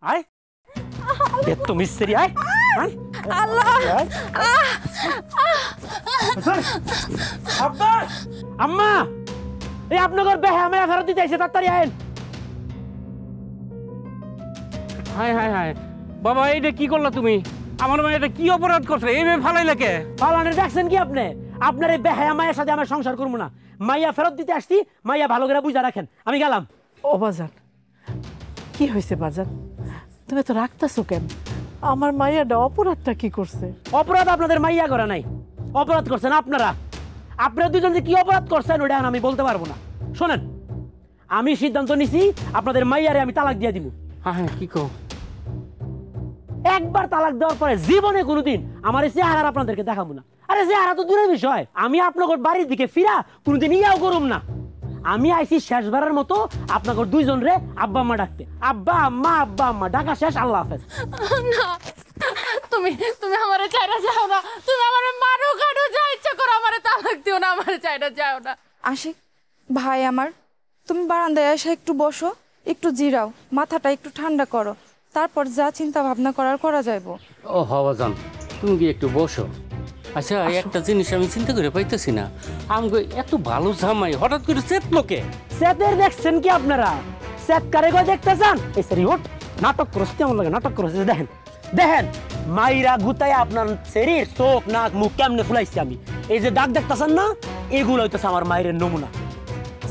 আয় এত মিস্ত্রি আয় আয় আল্লাহ আব্বা আম্মা এই আপনাদের বেহা মেয়া ফেরত দিতে আইছে তাড়াতাড়ি আইন হায় হায় হায় বাবা এইটা কি করলা তুমি আমার মেয়ে এটা কি অপরাধ করছে এইভাবে ফালাইলে কে পালানের দেখছেন কি আপনি আপনার এই বেহা মায়ের সাথে আমার সংসার করবো না মাইয়া ফেরত দিতে আসছি মাইয়া ভালো করে বুঝা রাখেন আমি গেলাম ও বাজান কি হয়েছে বাজান তুমি তো রাখতেছো কেন আমার মাইয়াটা অপরাধটা কি করছে অপরাধ আপনাদের মাইয়া করা নাই অপরাধ করছেন আপনারা আপনারা দুজন যে কি অপরাধ করছেন ওটা আমি বলতে পারবো না শোনেন আমি সিদ্ধান্ত নিছি আপনাদের মাইয়ারে আমি তালাক দিয়ে দিব হ্যাঁ হ্যাঁ কি কো একবার তালাক দেওয়ার পরে জীবনে কোনোদিন আমার এই চেহারা আপনাদেরকে দেখাবো না আরে চেহারা তো দূরের বিষয় আমি আপনাদের বাড়ির দিকে ফিরা কোনোদিন ইয়াও করুম না আমি আইছি শেষবারের মতো আপনাদের দুইজন রে আব্বা আম্মা ডাকতে আব্বা আম্মা ডাকা শেষ আল্লাহ হাফেজ না তুমি তুমি আমারে চাইরা যাও না তুমি আমারে মারো কাটো যা ইচ্ছা করো আমারে তালাক দিও না আমারে চাইরা যাও না আশিক ভাই আমার তুমি বারান্দায় এসে একটু বসো একটু জিরাও মাথাটা একটু ঠান্ডা করো তারপর যা চিন্তা ভাবনা করা যাইবো ও হওয়াজান তুমি কি একটু বসো আচ্ছা একটা জিনিস আমি চিন্তা করে পাইতেছি না আমাকে এত ভালো জামাই হঠাৎ করে চেতলোকে সেতের দেখছেন কি আপনারা সেত কারে গো দেখতে চান এই সরি ওট নাটক করছ কেমন লাগে নাটক করছ দেখেন দেখেন মাইরা গুতায় আপনার শরীর চোখ নাক মুখ কেমনে ফুলাইছি আমি এই যে দাগ দেখতেছেন না এগুলো হইতেছে আমার মায়ের নমুনা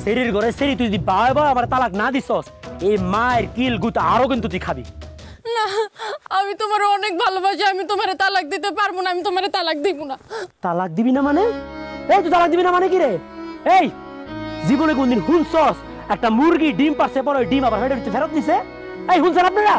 শরীর ঘরে শরীর তুই যদি বাবা আমার তালাক না দিছস এই মায়ের কিল গুতা আরো কিন্তু তুই খাবি না আমি তোমারে অনেক ভালোবাসি আমি তোমারে তালাক দিতে পারবো না আমি তোমারে তালাক দিব না তালাক দিবি না মানে এই তুই তালাক দিবি না মানে কি রে এই জীবনে কোনদিন হুনছস একটা মুরগি ডিম পারছে পরে ওই ডিম আবার হেডে ফেরত দিছে এই হুনছেন আপনারা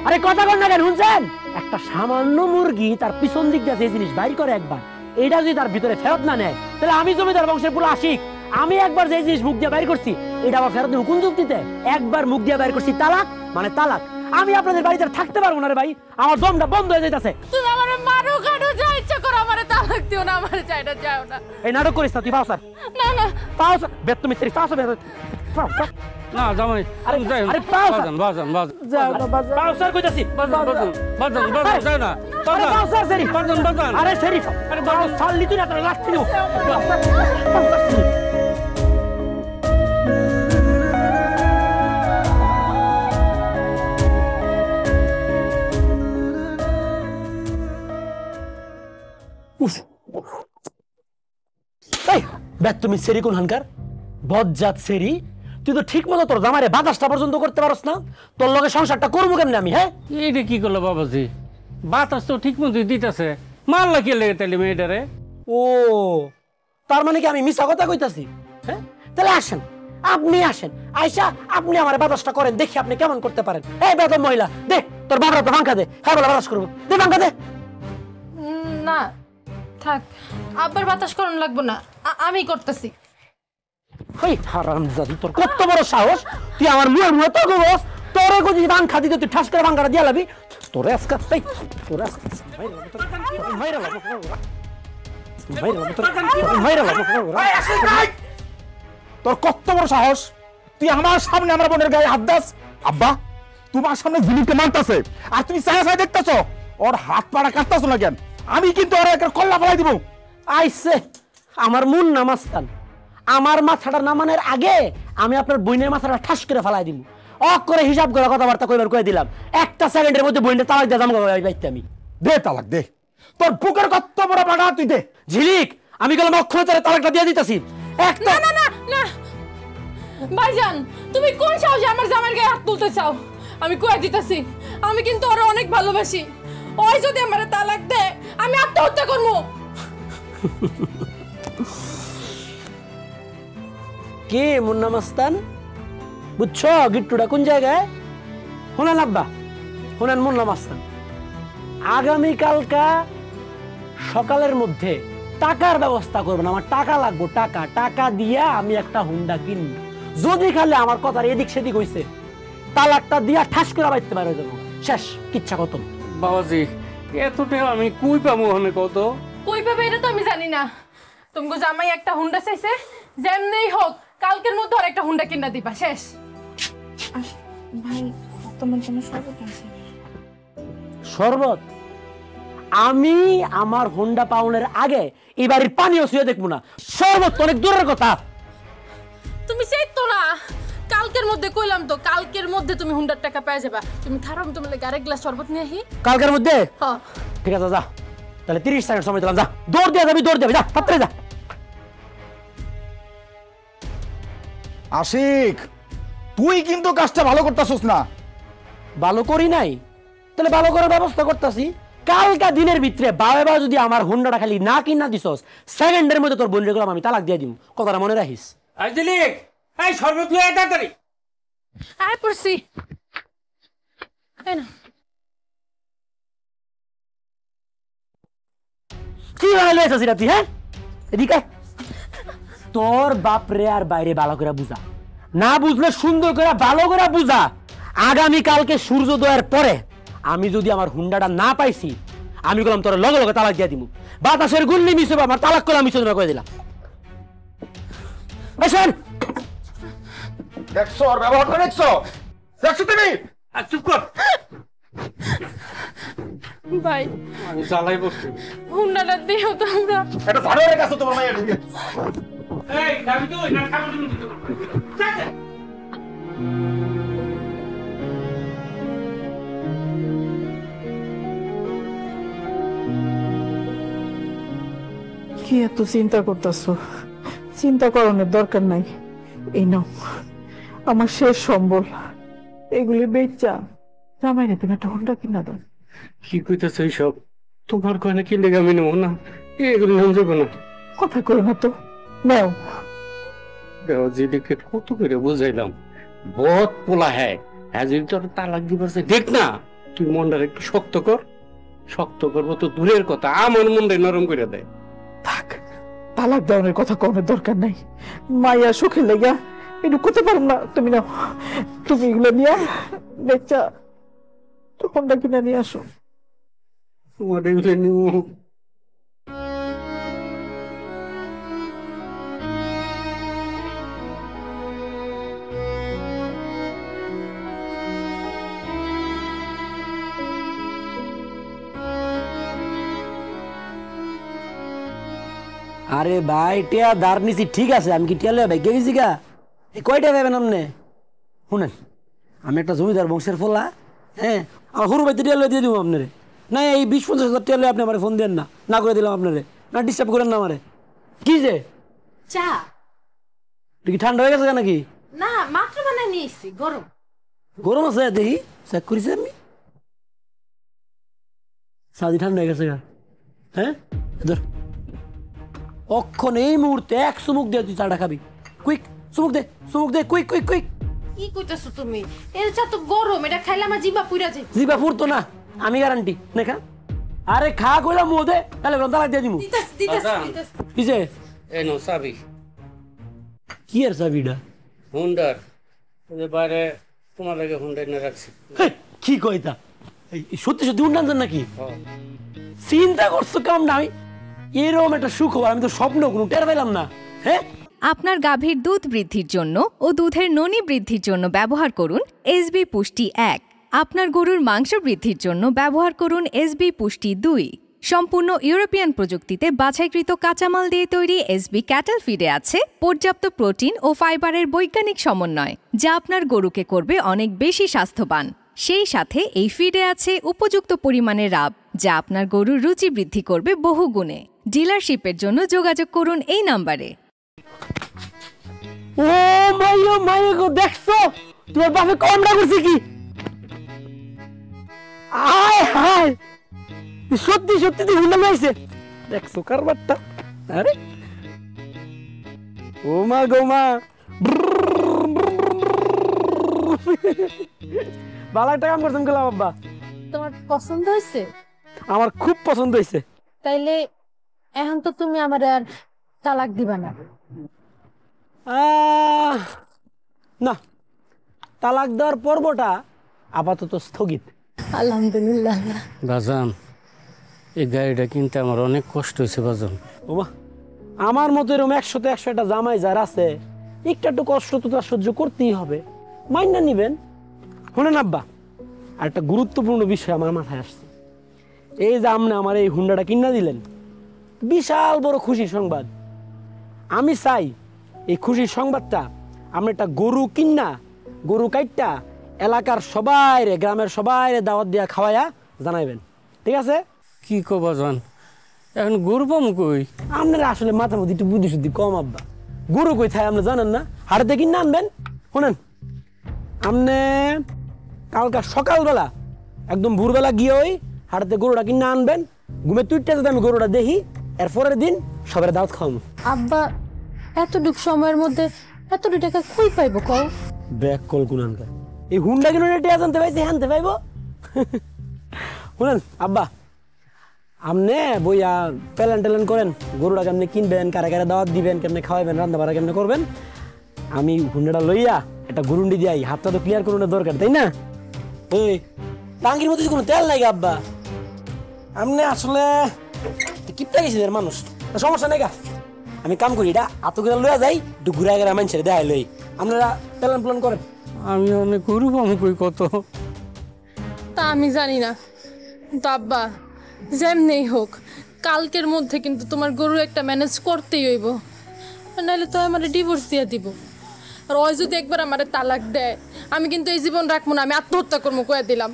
আরে কথা কন না কেন হুনছেন একটা সামান্য মুরগি তার পিছন দিক দিয়ে যে জিনিস বাইর করে একবার এইটা যদি তার ভিতরে ফেরত না নেয় তাহলে আমি জমিদার বংশের পুরো আশিক আমি একবার যে জিনিস মুখ দিয়ে বাইর করছি এটা আবার ফেরত দেব কোন যুক্তিতে একবার মুখ দিয়ে বাইর করছি তালাক মানে তালাক আমি আপনাদের বাড়িতে থাকতে পারবো না রে ভাই আমার দমটা বন্ধ হয়ে যাইতাছে তুমি আমারে মারো কাটো যা ইচ্ছা করো আমারে তালাক দিও না আমারে চাইরা যাও না এই নাটক করিস না তুই পাও স্যার না না পাও স্যার বেত তুমি পাও স্যার না জামাই আরে যাই আরে পাও বাজান বাজান বাজান যাও না বাজান পাও স্যার কইতাছি বাজান বাজান বাজান বাজান যাই না আরে পাও স্যার সেরি বাজান বাজান আরে সেরি আরে পাও সাল্লি তুই না তোর লাগছিল এই বেত তুমি সেরি কোন হানকার বজ্জাত সেরি তুই তো ঠিক মতো তোর জামাইরে বাতাসটা পর্যন্ত করতে পারস না তোর লগে সংসারটা করবো কেমনে আমি হ্যাঁ এইটা কি করলো বাবাজি বাতাস তো ঠিক মতোই দিতেছে মাল লাগিয়ে লেগে তাইলে মেয়েটারে ও তার মানে কি আমি মিছা কথা কইতাছি হ্যাঁ তাহলে আসেন আপনি আসেন আয়শা আপনি আমার বাতাসটা করেন দেখি আপনি কেমন করতে পারেন এই বেদম মহিলা দেখ তোর বাবার তো ভাঙা দে হ্যাঁ বলে বাতাস করবো দে ভাঙা দে না থাক আবার বাতাস করন লাগবো না আমি করতেছি হই হারামজাদি তোর কত বড় সাহস তুই আমার মুয়ে তো গবস তোরে যদি বাং খাদি তুই ঠাস করে বাংকাটা দিয়া লাবি তোরে আজকে এই তোরে আজকে মাইরা লাগো তোর কত বড় সাহস তুই আমার সামনে আমার বোনের গায়ে হাত দাস আব্বা তোমার সামনে জিনিসকে মানতেছে আর তুমি চাই চাই দেখতেছ ওর হাত পাড়া কাটতেছ না কেন আমি কিন্তু ওর একটা কল্লা ফেলাই দিব আইছে আমার মন নামাস্তান আমার মাথাটা নামানোর আগে আমি আপনার বইনের মাথাটা ঠাস করে ফেলাই দিব অক করে হিসাব করে কথাবার্তা কইবার কই দিলাম একটা সেকেন্ডের মধ্যে বইনটা তালাক দিয়ে যাম বাইতে আমি দে তালাক দে তোর বুকের কত বড় পাড়া তুই দে ঝিলিক আমি গেলাম অক্ষরে তোরে তালাকটা দিয়ে দিতেছি একটা না না না ভাইজান তুমি কোন সাহসে আমার জামাইয়ের গায়ে হাত তুলতে চাও আমি কয়ে দিতেছি আমি কিন্তু ওরে অনেক ভালোবাসি ওই যদি আমারে তালাক দেয় আমি আত্মহত্যা করবো কে মুন্না মাস্তান বুঝছো গিট্টুটা কোন জায়গায় শোনেন আব্বা শোনেন মুন্না মাস্তান আগামীকালকা সকালের মধ্যে টাকার ব্যবস্থা করবেন আমার টাকা লাগবে টাকা টাকা দিয়া আমি একটা হুন্ডা কিনব যদি খালি আমার কথার এদিক সেদিক হইছে তালাকটা দিয়া ঠাস করে বাইতে পারে যাবো শেষ কিচ্ছা কত বাবাজি এতটা আমি কই পাবো ওখানে কত কই পাবে এটা তো আমি জানি না তুমি জামাই একটা হুন্ডা চাইছে যেমনেই হোক কালকের মধ্যে আর একটা হুন্ডা কিনা দিবা শেষ ভাই তোমার জন্য শরবত আছে। শরবত? আমি আমার হোন্ডা পাউনের আগে এই বাড়ির পানিও ছুঁয়ে দেখবো না। শরবত তো অনেক দূরের কথা। তুমি সেই তো না, কালকের মধ্যে কইলাম তো, কালকের মধ্যে তুমি 100 টাকা পেয়ে যাবা। তুমি থারো, আমি তোমার লাগি আরেক গ্লাস শরবত নিয়ে আহি। কালকের মধ্যে? হ্যাঁ। ঠিক আছে, যা তাহলে 30 সেকেন্ড সময় দিলাম, যা দৌড় দিয়ে যাবি, দৌড় দেবে, যা তাড়াতাড়ি যা। আশিক, তুই কিন্তু কাজটা ভালো করতেছস না। ভালো করি নাই, তাহলে ভালো করার ব্যবস্থা করতেছি। কালকা দিনের ভিতরে বাবা যদি আমার হোন্ডাটা খালি না কিনা দিছস, সেকেন্ডের মধ্যে তোর বোনের গেলাম আমি তালাক দিয়ে দিব। কথাটা মনে রাখিস। আইজলিক, এই শরবত লয়ে আয় তাড়াতাড়ি। আয় পড়ছি। এই না, কি বানাইলে এসেছিস তুই? হ্যাঁ, এদিকে তোর বাপরে আর বাইরে ভালো করে বুঝা, না বুঝলে সুন্দর করে ভালো করে বুঝা। আগামী কালকে সূর্যোদয়ের পরে আমি যদি আমার হুন্ডাটা না পাইছি, আমি বললাম তোর লগে লগে তালাক দিয়ে দিব। বাতাসের গুল্লি মিশে আমার তালাক করলাম, মিশে করে দিলাম। দেখছো আর ব্যবহার করে দেখছো, দেখছো তুমি? আর চুপ কর। ভাই আমি জ্বালাই বসছি। হুন্ডাটা দিও তো আমরা। এটা ভালো হয়ে গেছে তোমার মায়ের। এই যাবি তুই না খাবো তুমি? কি এত চিন্তা করতেছো? চিন্তা করানোর দরকার নাই। এই নাও আমার শেষ সম্বল, এগুলি বেচা জামাইরে তুমি একটা হোন্ডা কিনা দাও। কি কইতেছ এইসব? তোমার কয়না কি লেগে আমি নেবো না, এগুলো নাম যাবো না। কথা কই না তো, নাও। জিদিকে কত করে বুঝাইলাম, বহুত পোলা হ্যাঁ যদি তোর তালাক দিবার দেখ না, তুই মনটা একটু শক্ত কর। শক্ত করবো তো দূরের কথা, আমার মনটাই নরম করে দেয়। থাক, তালাক দেওয়ার কথা কোনো দরকার নাই। মাইয়া সুখে লেগা একটু করতে পারো না, তুমি নাও। তুমি এগুলো নিয়ে বেচা হোন্ডা কিনা নিয়ে আসো। তোমার এগুলো নিয়ে আরে ভাই, টিয়া দাঁড় নিছি ঠিক আছে, আমি কি টিয়া লয়ে ভাগ্যে গেছি গা? এই কয়টা পাবেন আপনি? শুনেন, আমি একটা জমিদার বংশের ফলা, হ্যাঁ, আমার সরু ভাইতে টিয়া লয়ে দিয়ে দিব আপনারে। না এই 20-50 হাজার টিয়া লয়ে আপনি আমার ফোন দেন না, না করে দিলাম আপনারে, না ডিস্টার্ব করেন না আমারে। কি যে চা কি ঠান্ডা হয়ে গেছে নাকি? না, মাত্র বানাই নিয়েছি, গরম। গরম আছে দেখি, চেক করেছি আমি। সাদি ঠান্ডা হয়ে গেছে গা? হ্যাঁ, ধর অক্ষণ এই মুহূর্তে 1 চুমুক দিয়ে তুই চাটা খাবি। কুইক চুমুক দে, চুমুক দে, কুইক কুইক কুইক। কি কইতাছো তুমি? এর চা তো গরম, এটা খাইলে আমার জিভা পুইরা যায়। জিবা ফুরতো না, আমি গ্যারান্টি। না খা, আরে খা কইলাম মুখ দে, তাহলে তালাক দিয়ে দিমু। দিতাস দিতাস দিতাস। কিসে? এই নো চাবি কি আর চাবিটা? হুন্ডার বাইরে তোমার লাগে হুন্ডা এনে রাখছি। হেই, কি কইতা? এই সত্যি সত্যি উন্নয়ন নাকি? চিন্তা করছো কাম না? আমি এরকম একটা সুখবর আমি তো স্বপ্ন কোনো টের পেলাম না। হ্যাঁ, আপনার গাভীর দুধ বৃদ্ধির জন্য ও দুধের ননী বৃদ্ধির জন্য ব্যবহার করুন এসবি পুষ্টি 1। আপনার গরুর মাংস বৃদ্ধির জন্য ব্যবহার করুন এসবি পুষ্টি 2। সম্পূর্ণ ইউরোপিয়ান প্রযুক্তিতে বাছাইকৃত কাঁচামাল দিয়ে তৈরি এসবি ক্যাটেল ফিডে আছে পর্যাপ্ত প্রোটিন ও ফাইবারের বৈজ্ঞানিক সমন্বয়, যা আপনার গরুকে করবে অনেক বেশি স্বাস্থ্যবান। সেই সাথে এই ফিডে আছে উপযুক্ত পরিমাণে রাব, যা আপনার গরুর রুচি বৃদ্ধি করবে বহুগুণে। ডিলারশিপের জন্য যোগাযোগ করুন এই নাম্বারে। ও মাইয়া গো, দেখছো তোমার বাপে কমটা করছে কি? আয় হায়, সত্যি সত্যি তুই হুন্ডা লাইছে, দেখছো কারবারটা? আরে ও মা গো মা, ভালো একটা কাম করছেন গেলাম আব্বা। তোমার পছন্দ হয়েছে? আমার খুব পছন্দ হয়েছে। তাইলে এখন তো তুমি আমার আর তালাক দিবা না? না, তালাক দেওয়ার পর্বটা আপাতত স্থগিত। আলহামদুলিল্লাহ। বাজান, এই গাড়িটা কিনতে আমার অনেক কষ্ট হয়েছে বাজান। ওমা, আমার মতো এরকম 100-100টা জামাই যার আছে, একটু কষ্ট তো তার সহ্য করতেই হবে, মাইনা নিবেন। শুনেন আব্বা, আর একটা গুরুত্বপূর্ণ বিষয় আমার মাথায় আসছে। এই যে আপনি আমার এই হুন্ডাটা কিনা দিলেন, বিশাল বড় খুশির সংবাদ। আমি চাই এই খুশির সংবাদটা আপনি একটা গরু কিনা, গরু কাইটটা এলাকার সবাই, গ্রামের সবাই দাওয়াত দিয়া খাওয়াইয়া জানাইবেন, ঠিক আছে? কি কবা জান, এখন গরু পামু কই? আপনারা আসলে মাথার মধ্যে একটু বুদ্ধি শুদ্ধি কম আব্বা। গরু কই থাকে আপনি জানেন না? হাটে কিনে আনবেন। শোনেন, আপনি কালকা সকালবেলা একদম ভোরবেলা গিয়ে ওই হাটে গরুটা কিনে আনবেন। ঘুমে তুইটা যদি আমি গরুটা দেখি, এর পরের দিন সবার দাওয়াত খাওয়াবো। আব্বা এতটুকু সময়ের মধ্যে এতটুকু টাকা কই পাইবো কও? ব্যাক কল কুনানকার এই হুন্ডা কিনে টিয়া জানতে পাইছি, হানতে পাইবো। শুনেন আব্বা, আপনি বইয়া প্যালেন ট্যালেন করেন, গরুটা কেমনি কিনবেন, কারে কারে দাওয়াত দিবেন, কেমনে খাওয়াবেন, রান্না বাড়া কেমনে করবেন। আমি হুন্ডাটা লইয়া একটা গরুন্ডি দিয়াই, হাতটা তো ক্লিয়ার করুন দরকার, তাই না? ওই টাঙ্কির মধ্যে কোনো তেল নাই আব্বা। আপনি আসলে কিপটা গেছিলেন মানুষ, সমস্যা নেই গা। আমি কাম করি, এটা এত করে লইয়া যাই, একটু ঘুরাই গেলে মানুষের দেখাই লই। আপনারা প্যালেন প্লান করেন। আমি অনেক গরু পামু কই কত? তা আমি জানি না, কিন্তু আব্বা যেমনেই হোক কালকের মধ্যে কিন্তু তোমার গরু একটা ম্যানেজ করতেই হইব, নাহলে তো আমার ডিভোর্স দিয়ে দিব। আর ওই যদি একবার আমার তালাক দেয়, আমি কিন্তু এই জীবন রাখবো না, আমি আত্মহত্যা করবো, কয়ে দিলাম।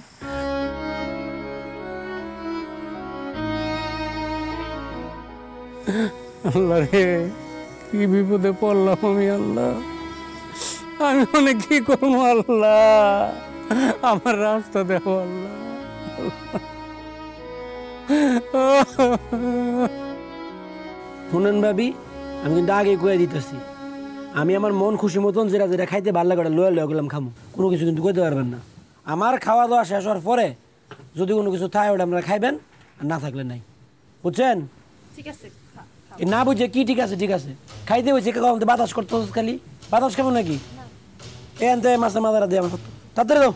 আল্লাহ রে, কি বিপদে পড়লাম আমি। আল্লাহ, আমি অনেক কি করবো? আল্লাহ, আমার রাস্তা দেখো। আল্লাহ, শুনেন ভাবি, আমি কিন্তু আগে কয়ে দিতেছি, আমি আমার মন খুশি মতন যেটা যেটা খাইতে ভালো লাগে লয়ে লয়ে গেলাম খামো, কোনো কিছু কিন্তু কইতে পারবেন না। আমার খাওয়া দাওয়া শেষ হওয়ার পরে যদি কোনো কিছু থাকে ওটা আপনারা খাইবেন, আর না থাকলে নাই, বুঝছেন? ঠিক আছে। না বুঝছে কি ঠিক আছে? ঠিক আছে, খাইতে হয়েছে বাতাস করতে খালি বাতাস খাবো নাকি? এনতে মাছের মাথাটা দিয়ে আমার তাড়াতাড়ি দাও।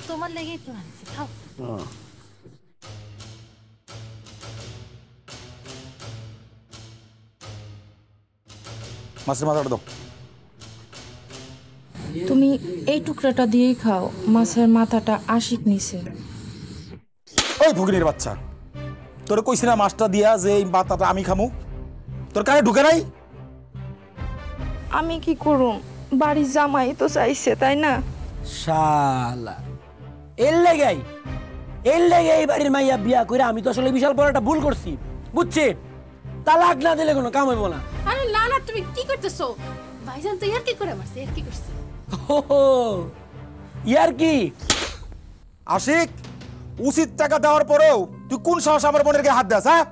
তোমার লেগেই তো আনছি, খাও। মাছের মাথাটা দাও। তুমি এই টুকরাটা দিয়েই খাও, মাছের মাথাটা আশিক নিছে। ওই ভুগিনীর বাচ্চা, তোরে কইছি না মাছটা দিয়া যে এই মাথাটা আমি খামু? তোর কানে ঢুকে নাই? আমি কি করুম, বাড়ির জামাই তো চাইছে, তাই না? শালা এর লেগে এই বাড়ির মাইয়া বিয়া করে আমি তো আসলে বিশাল বড় একটা ভুল করছি, বুঝছি? তালাক না দিলে কোনো কাম হইব না। আরে না না, তুমি কি করতেছো? ভাইজান তো ইয়ার কি করে মারছে, ইয়ার কি করছে? ইয়ার কি? আশিক, উচিত টাকা দেওয়ার পরেও তুই কোন সাহস আমার বোনের গায়ে হাত দাস? হ্যাঁ,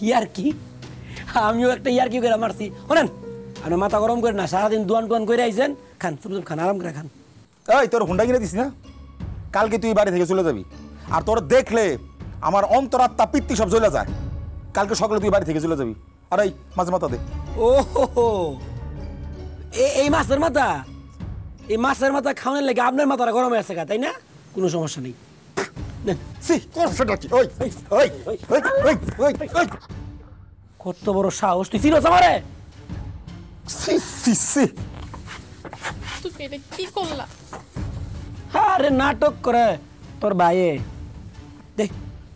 ইয়ার কি? আমিও একটা ইয়ার কি করে মারছি। শোনেন, আপনি মাথা গরম করেন না, সারাদিন দুয়ান টুয়ান করে আইছেন, খান চুপচাপ খান, আরাম করে খান। এই তোর হুন্ডা কিনে দিস না, কালকে তুই বাড়ি থেকে চলে যাবি। আর তোর দেখলে আমার অন্তরাত্মা পিত্তি সব জ্বলে যায়। কালকে সকালে তুই বাড়ি থেকে চলে যাবি। আর এই মাছের মাথা দে। ও এই মাছের মাথা, এই মাছের মাথা খাওয়ানোর লেগে আপনার মাথাটা গরম হয়ে আছে, তাই না? কোনো সমস্যা নেই। কত বড় সাহস, তুই চিনোস আমারে? তুমি এটা কি করলা? আরে নাটক করে তোর ভাইয়ে, দে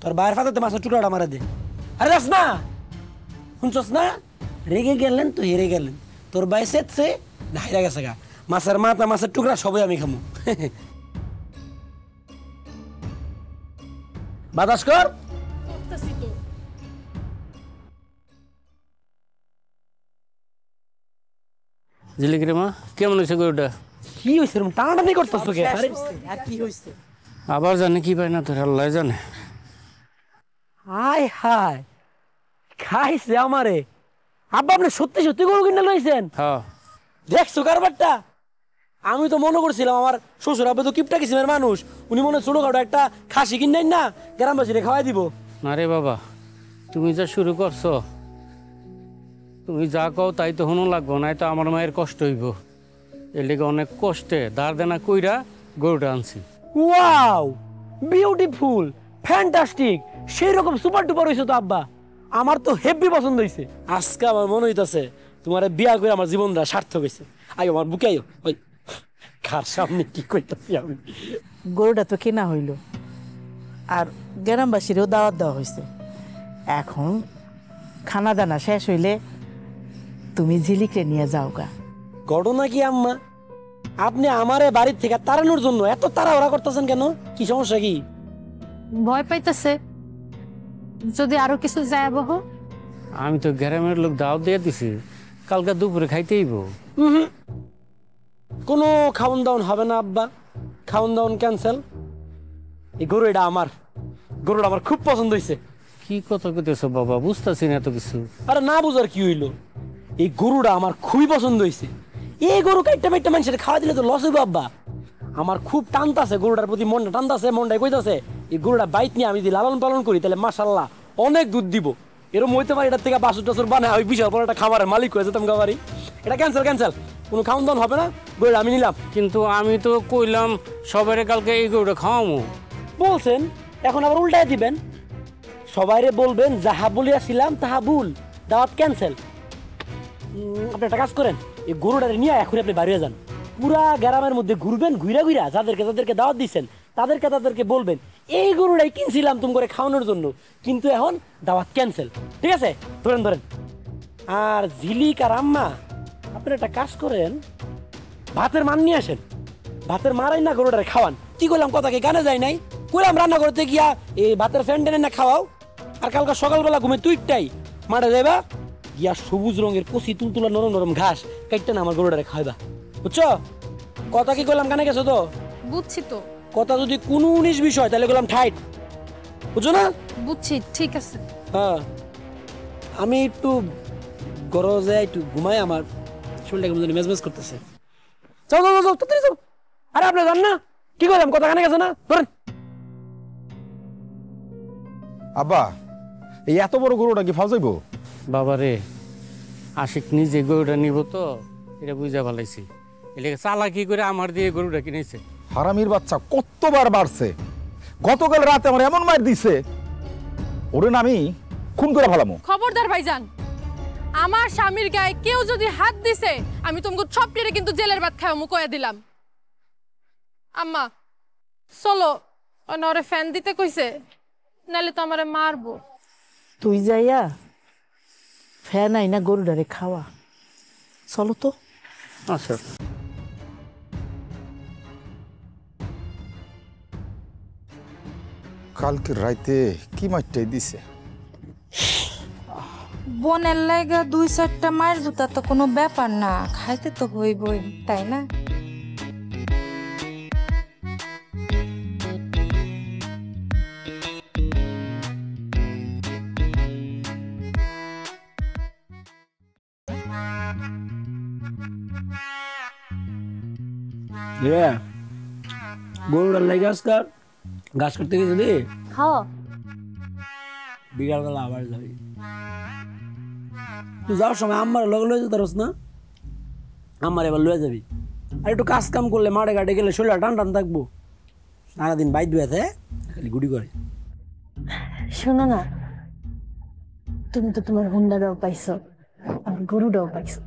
তোর ভাইয়ের ফাতাতে মাছের টুকরাটা মারা দে। আরে যাস না, শুনছস না? রেগে গেলেন তো হেরে গেলেন, তোর ভাই সেচ্ছে না হেরে গেছে গা। মাছের মাথা মাছের টুকরা সবই আমি খামু। বাতাস কর। করতেছি তো। জিলিকি রে মা, কেমন হয়েছে গরুটা? কি হয়েছে টানাটানি করতেছ? আবার জানে কি পাই না তোর, আল্লাহ জানে। হায় হায়, খাইছে আমারে। আব্বা আপনি সত্যি সত্যি গরু কিনে লইছেন? হ্যাঁ। দেখছো কারবারটা? আমি তো মনে করছিলাম আমার শ্বশুর আব্বা তো কিপটা কিসিমের মানুষ, উনি মনে ছোটখাটো একটা খাসি কিনেন না গ্রামবাসীরে খাওয়াই দিব। না রে বাবা, তুমি যা শুরু করছো, তুমি যা কও তাই তো হনো লাগবো, নাই তো আমার মায়ের কষ্ট হইব। এর লেগে অনেক কষ্টে ধার দেনা কইরা গরুটা আনছি। ওয়াও, বিউটিফুল, ফ্যান্টাস্টিক, সেই রকম সুপার ডুপার হইছে তো আব্বা। আমার তো হেভি পছন্দ হইছে। আজকে আমার মনে হইতাছে তোমার বিয়া করে আমার জীবনটা সার্থক হইছে। আইও আমার বুকে আইও, ওই কার সামনে কি কইতাছি আমি? গরুটা তো কেনা হইল, আর গ্রামবাসীরও দাওয়াত দেওয়া হয়েছে। এখন খানা দানা শেষ হইলে তুমি ঝিলিকরে নিয়ে যাও গা। ঘটনা কি আম্মা? আপনি আমারে বাড়ির থেকে তাড়ানোর জন্য এত তাড়াহুড়া করতেছেন কেন? কি সমস্যা কি? ভয় পাইতেছে যদি আরো কিছু যায় বহ। আমি তো গ্রামের লোক দাওয়াত দিয়ে দিছি, কালকে দুপুরে খাইতেইব। কোনো খাওন দাওন হবে না আব্বা, খাওন দাওন ক্যান্সেল। এই গরুটা আমার, গরুটা আমার খুব পছন্দ হয়েছে। কি কথা কইতেছো বাবা, বুঝতেছি না এত কিছু। আরে না বুঝার কি হইলো, এই গরুটা আমার খুবই পছন্দ হয়েছে। এই গরু কাইটটা বাইটটা মানুষের খাওয়া দিলে তো লস হইব আব্বা। আমার খুব টানতাছে গরুটার প্রতি, মনটা টানতাছে, মনটাই কইতাছে এই গরুটা বাইক নিয়ে আমি যদি লালন পালন করি তাহলে মাশাল্লাহ অনেক দুধ দিব। এরকম হইতে পারে এটার থেকে বাসুর টাসুর বানায় ওই বিশাল বড় একটা খাবারের মালিক হয়ে যেতাম গাবারি। এটা ক্যান্সেল ক্যান্সেল, কোনো খাওয়ান দাওয়ান হবে না, গরুটা আমি নিলাম। কিন্তু আমি তো কইলাম সবাই কালকে এই গরুটা খাওয়ামো। বলছেন, এখন আবার উল্টায় দিবেন। সবাইরে বলবেন যাহা বলিয়াছিলাম তাহা ভুল, দাওয়াত ক্যান্সেল। আপনি একটা কাজ করেন, এই গরুটা নিয়ে এখন আপনি বাইরে যান, পুরা গ্রামের মধ্যে ঘুরবেন, ঘুরা ঘুরা যাদেরকে দাওয়াত দিচ্ছেন তাদেরকে বলবেন এই গরুটাই কিনছিলাম তুমি করে খাওয়ানোর জন্য, কিন্তু এখন দাওয়াত ক্যান্সেল। ঠিক আছে, ধরেন ধরেন। আর ঝিলিক আর আম্মা আপনি একটা কাজ করেন, ভাতের মান নিয়ে আসেন, ভাতের মারাই না গরুটারে খাওয়ান। কি করলাম কথা কি কানে যায় নাই? কইলাম রান্না করতে গিয়া এই ভাতের ফ্যান্ডেনে না খাওয়াও। আর কালকে সকালবেলা ঘুমে তুইটাই মাঠে যাইবা, গিয়া সবুজ রঙের কচি তুলতুলা নরম নরম ঘাস কাটতে না আমার গরুটারে খাওয়াইবা, বুঝছো? কথা কি কইলাম কানে গেছো তো? বুঝছি তো। কথা যদি কোনো 19-20 হয় তাহলে কইলাম ঠাইট, বুঝছো না? বুঝছি, ঠিক আছে। হ্যাঁ, আমি একটু গরজে একটু ঘুমাই, আমার শরীরটা কেমন জানি মেজমেজ করতেছে। চল চল চল তাড়াতাড়ি চল। আরে আপনি জান না কি কইলাম, কথা কানে গেছে না? ধরেন। আব্বা, এই এত বড় গরুটা কি ফাও যাইব? বাবা রে, আশিক নিজে গরুটা নিব তো, এটা বুঝা ভালাইছি। এলাকা চালাকি করে আমার দিয়ে গরুটা কিনেছে। হারামির বাচ্চা কতবার বাড়ছে, গতকাল রাতে আমার এমন মার দিছে, ওরে না আমি খুন করে ফেলামু। খবরদার ভাইজান, আমার স্বামীর গায়ে কেউ যদি হাত দিছে আমি তোমাকে সব টেরে কিন্তু জেলের ভাত খাওয়া মুকয়া দিলাম। আম্মা চলো, ওরে ফ্যান দিতে কইছে, নাহলে তো আমারে মারবো। তুই যাইয়া ফ্যান আইনা গরুটারে খাওয়া। চলো তো। আচ্ছা। কালকে রাইতে কি মাইরটাই দিছে। বোনের লাগা 2-4টা মায়ের জুতা তো কোনো ব্যাপার না, খাইতে তো হইবই, তাই না? গরুটার লাগে আজকাল ঘাস করতে গেছে রে, হ্যাঁ বিকালবেলা আবার যাবি। তুই যাওয়ার সময় আম্মার লগে লয়ে যেতে পারস না? আম্মার এবার লয়ে যাবি। আর একটু কাজ কাম করলে মাঠে ঘাটে গেলে শরীরটা টান টান থাকবো। সারাদিন বাইর দুয়াতে খালি গুড়ি করে। শোনো না, তুমি তো তোমার হুন্ডাটাও পাইছো আর গরুটাও পাইছো,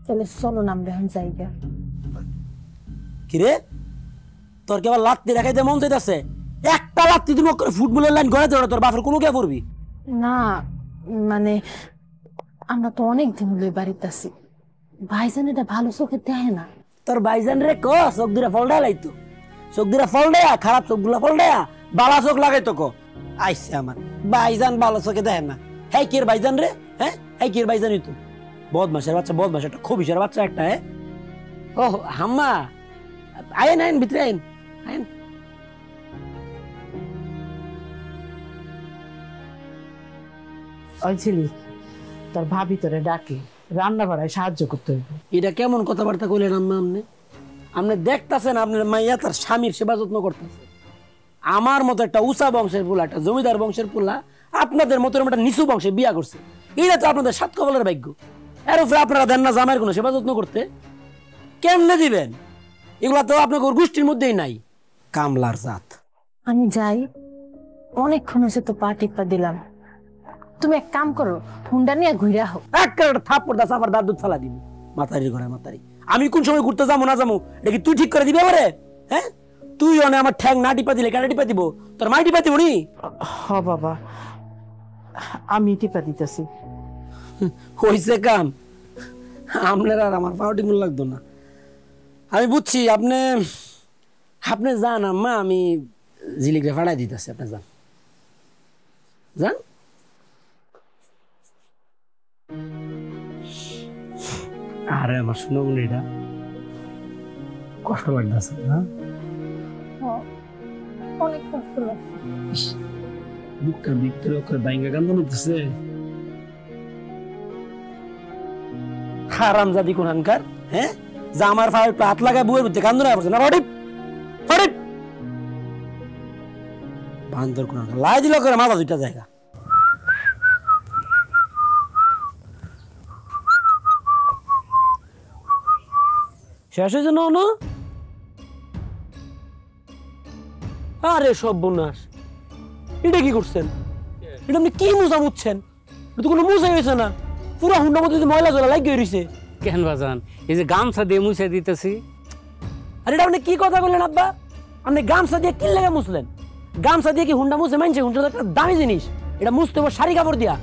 তাহলে চলো না আমরা এখন জায়গা। কিরে তোর কি আবার লাত্তি দেখাইতে মন চাইতেছে? একটা লাত্তি তুমি করে ফুটবলের লাইন ঘরে ধরে তোর বাপের কোনো কে পড়বি না, মানে আমরা তো অনেক দিন লই বাড়িতে আছি, ভাইজান এটা ভালো চোখে দেখে না। তোর ভাইজান রে ক চোখ দুরা ফল ডালাইতো, চোখ দুরা ফল দেয়া, খারাপ চোখ গুলা ফল দেয়া, বালা চোখ লাগাইতো ক। আইসে আমার ভাইজান ভালো চোখে দেখে না। হ্যাঁ কি ভাইজান রে? হ্যাঁ হ্যাঁ কি ভাইজানই তো বদমাসের বাচ্চা, বদমাস একটা খবিসের বাচ্চা একটা। হ্যাঁ ও হাম্মা আইন আইন ভিতরে আইন আইন। ওই ছিলি তোর ভাবি তোরে ডাকে, রান্না বাড়ায় সাহায্য করতে হইব। এটা কেমন কথাবার্তা কইলেন আম্মা? আপনি দেখতেছেন আপনার মাইয়া তার স্বামীর সেবা যত্ন করতেছে। আমার মতো একটা উঁচা বংশের পোলা, একটা জমিদার বংশের পোলা আপনাদের মতো একটা নিচু বংশে বিয়া করছে, এটা তো আপনাদের সাত কপালের ভাগ্য। এর উপরে আপনারা দেন না জামাইয়ের কোনো সেবা যত্ন করতে? কেমনে দিবেন? এগুলা তো আপনার গোষ্ঠীর মধ্যেই নাই, কামলার জাত। আমি যাই, অনেকক্ষণ হয়েছে তো পা টিপা দিলাম, তুমি এক কাম করো হুন্ডা নিয়ে ঘুরে হোক। একটা থাপ্পড় দা সাফার দাঁত দুধ ফেলা দিবি মাতারির ঘরে মাতারি। আমি কোন সময় ঘুরতে যাবো না যাবো এটা কি তুই ঠিক করে দিবি আমারে? হ্যাঁ, তুই অনে আমার ঠ্যাং না টিপা দিলে কেন টিপা দিব? তোর মাই টিপা দিব নি? হ বাবা, আমি টিপা দিতেছি। হইছে কাম, আপনার আর আমার পাউটি মূল লাগতো না। আমি বুঝছি আপনি আপনি যান আম্মা, আমি ঝিলিকরে ফাড়াই দিতেছি, আপনি যান যান। আরে আমার সোনামণিটা কষ্ট লাগতেছে না? অনেক কষ্ট লাগছে। বুকটা ভিতরে ওকে বাইঙ্গা কান্দ নিতেছে। হারাম জাদি কোনখানকার, হ্যাঁ, যা আমার ফাড়ে হাত লাগায় বুয়ের মধ্যে কান্দ না পড়ছে না? ফটিপ ফটিপ বান্দর কোনখানকার লাই দিল করে মাথা দুইটা জায়গা। শেষ হয়েছে না? আরে সর্বনাশ, এটা কি করছেন? এটা আপনি কি মুছা মুছছেন? এটা তো কোনো মুছাই হয়েছে না, পুরো হুন্ডার মধ্যে ময়লা জলা লাগিয়ে রয়েছে। কেন বাজান, এই যে গামছা দিয়ে মুছে দিতেছি। আর এটা আপনি কি কথা বললেন আব্বা? আপনি গামছা দিয়ে কি লেগে মুছলেন? গামছা দিয়ে কি হুন্ডা মুছে মানছে? হুন্ডা তো একটা দামি জিনিস, এটা মুছতে হবে শাড়ি কাপড় দিয়া।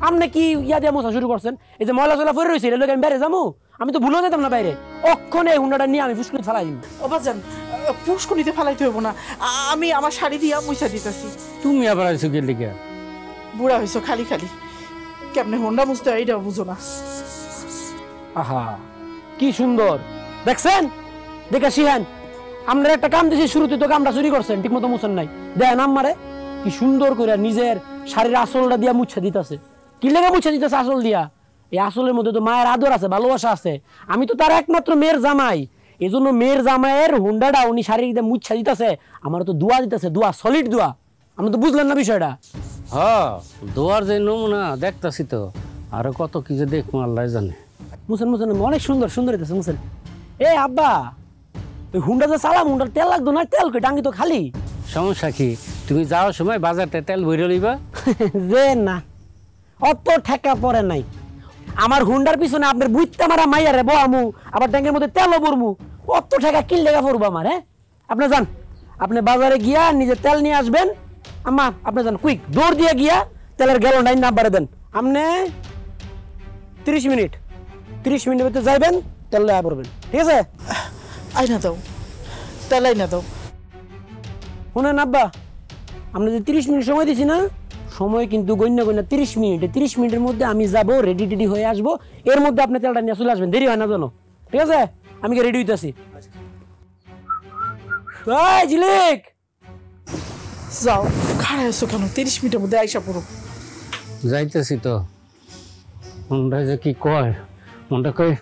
আপনি কি ইয়া দিয়ে মোছা শুরু করছেন? এই যে ময়লা জলা পরে রয়েছে, এটা লোক আমি বাইরে যাবো? আমি তো ভুলেও যেতাম না বাইরে, অক্ষণে এই হুন্ডাটা নিয়ে আমি ফুসকুনি ফেলাই দিব। ও বাজান, পুষ্করিতে ফেলাইতে হইব না, আমি আমার শাড়ি দিয়া মুছা দিতেছি। তুমি আবার আইছো কি লিখা? বুড়া হইছো খালি খালি, কেমনে হোন্ডা মুছতে হয় এটাও বুঝো না। আহা কি সুন্দর, দেখছেন? দেখে শিহান, আপনার একটা কাম দিয়েছি শুরুতে, তো কামটা চুরি করছেন, ঠিক মতো মুছেন নাই। দেখেন আমারে কি সুন্দর করে নিজের শাড়ির আসলটা দিয়া মুছে দিতেছে। কি লেগে মুছে দিতেছে আসল দিয়া? এই আসলের মধ্যে তো মায়ের আদর আছে, ভালোবাসা আছে। আমি তো তার একমাত্র মেয়ের জামাই, এই জন্য মেয়ের জামাইয়ের হুন্ডাটা উনি শাড়ির দিয়ে মুছে দিতেছে, আমার তো দোয়া দিতেছে, দোয়া, সলিড দোয়া। আপনি তো বুঝলেন না বিষয়টা? হ্যাঁ, দোয়ার যে নমুনা দেখতাছি তো, আরো কত কি যে দেখবো আল্লাহ জানে। মুছেন মুছেন, অনেক সুন্দর সুন্দর হইতেছে, মুছেন। এ আব্বা, ওই হুন্ডা যে চালাম, হুন্ডার তেল লাগতো না? তেল কই, টাঙ্গি তো খালি। সমস্যা কি? তুমি যাওয়ার সময় বাজারতে তেল ভরে লইবা। যে না, অত ঠেকা পড়ে নাই। আমার হুন্ডার পিছনে আপনার বুইত্তা মারা মাইয়ারে বহামু, আবার ট্যাঙ্কের মধ্যে তেলও ভরমু, অত ঠেকা কি লেগা পড়বো আমার? হ্যাঁ, আপনি যান, আপনি বাজারে গিয়া নিজে তেল নিয়ে আসবেন। আম্মা আপনি যান, কুইক দৌড় দিয়ে গিয়া তেলের গ্যালন ডাইন না বাড়ে দেন। আপনি 30 মিনিট ভিতরে যাইবেন, তেল লয়া পড়বেন, ঠিক আছে? আইনা দাও, তেল আইনা দাও। শুনেন আব্বা, আমরা যে 30 মিনিট সময় দিছি না, সময় কিন্তু গণ্য 30 মিনিট। 30 মিনিটের মধ্যে আমি যাব, রেডি টেডি হয়ে আসবো, এর মধ্যে আপনি তেলটা নিয়ে চলে আসবেন, দেরি হয় না জানো, ঠিক আছে? আমি কি রেডি হইতেছি। ঝিলিক যাও, খাড়া আছো কেন? 30 মিনিটের মধ্যে আইসা পড়ো। যাইতেছি তো, মনটা যে কি কয়, মনটা কয়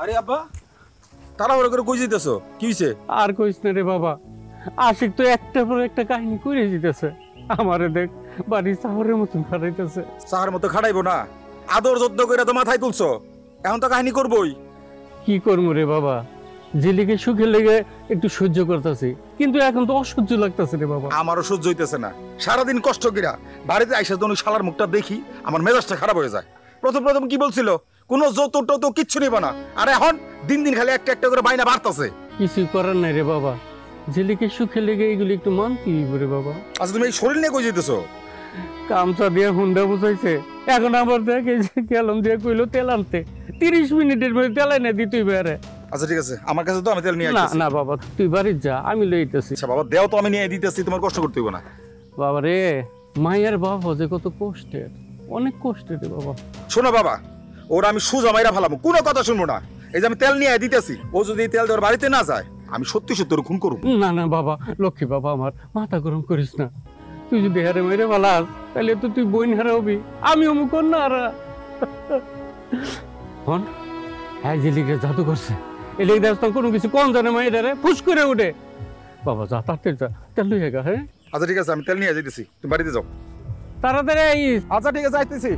আরে আব্বা, তাড়াহুড়ো করে কই যাইতেছো? কি হইছে? আর কইস না রে বাবা, আশিক তো একটার পর একটা কাহিনী করে দিতেছে। আমারে দেখ বাড়ি শহরের মতন খারাইতেছে। সাহার মতো খাড়াইবো না, আদর যত্ন করে তো মাথায় তুলছো, এখন তো কাহিনী করবোই। কি করবো রে বাবা, জেলিকে সুখে লেগে একটু সহ্য করতেছি, কিন্তু এখন তো অসহ্য লাগতেছে রে বাবা। আমারও সহ্য হইতেছে না, সারাদিন কষ্ট কিরা বাড়িতে আইসা যখন শালার মুখটা দেখি আমার মেজাজটা খারাপ হয়ে যায়। প্রথম কি বলছিল, কোনো যৌতুক টৌতুক কিচ্ছু নিব না, আর এখন দিন দিন খালি একটা একটা করে বাইনা বাড়তাছে। কিছু করার নাই রে বাবা, জেলিকে সুখে লেগে এগুলি একটু মানতেই হবে রে বাবা। আচ্ছা তুমি এই শরীর নিয়ে কই যেতেছো? কামচা দিয়ে হুন্ডা বুঝাইছে, এখন আবার দেখ এই যে গেলাম দিয়ে কইলো তেল আনতে, 30 মিনিটের মধ্যে তেল এনে দিতেই বেড়ে। আচ্ছা ঠিক আছে, আমার কাছে তো আমি তেল নিয়ে না আইতেছি। না বাবা, তুই বাড়ি যা, আমি লইতেছি। আচ্ছা বাবা দেও তো, আমি নিয়ে দিতেছি, তোমার কষ্ট করতে হইব না। বাবা রে, মায়ের বাবা যে কত কষ্টের, অনেক কষ্টের রে বাবা। শোনো বাবা, ওরা আমি সুজা মাইরা ফেলাম, কোনো কথা শুনবো না। এই যে আমি তেল নিয়ে দিতেছি, ও যদি এই তেল দেওয়ার বাড়িতে না যায়, আমি সত্যি সত্যি খুন করব। না না বাবা, লক্ষ্মী বাবা আমার, মাথা গরম করিস না। তুই যদি হারে মেরে ফেলাস, তাহলে তো তুই বোন হারা হবি, আমি অমুক না হারা। হন হ্যাঁ, জেলিকে জাদু করছে, এলিক দেখ কোনো কিছু কম জানে মাইরে ফুস করে উঠে। বাবা যা, তাড়াতাড়ি যা, তেল লইয়া গা। হ্যাঁ আচ্ছা ঠিক আছে, আমি তেল নিয়ে যেতেছি, তুমি বাড়িতে যাও। তাড়াতাড়ি আইস। আচ্ছা ঠিক আছে, আইতেছি।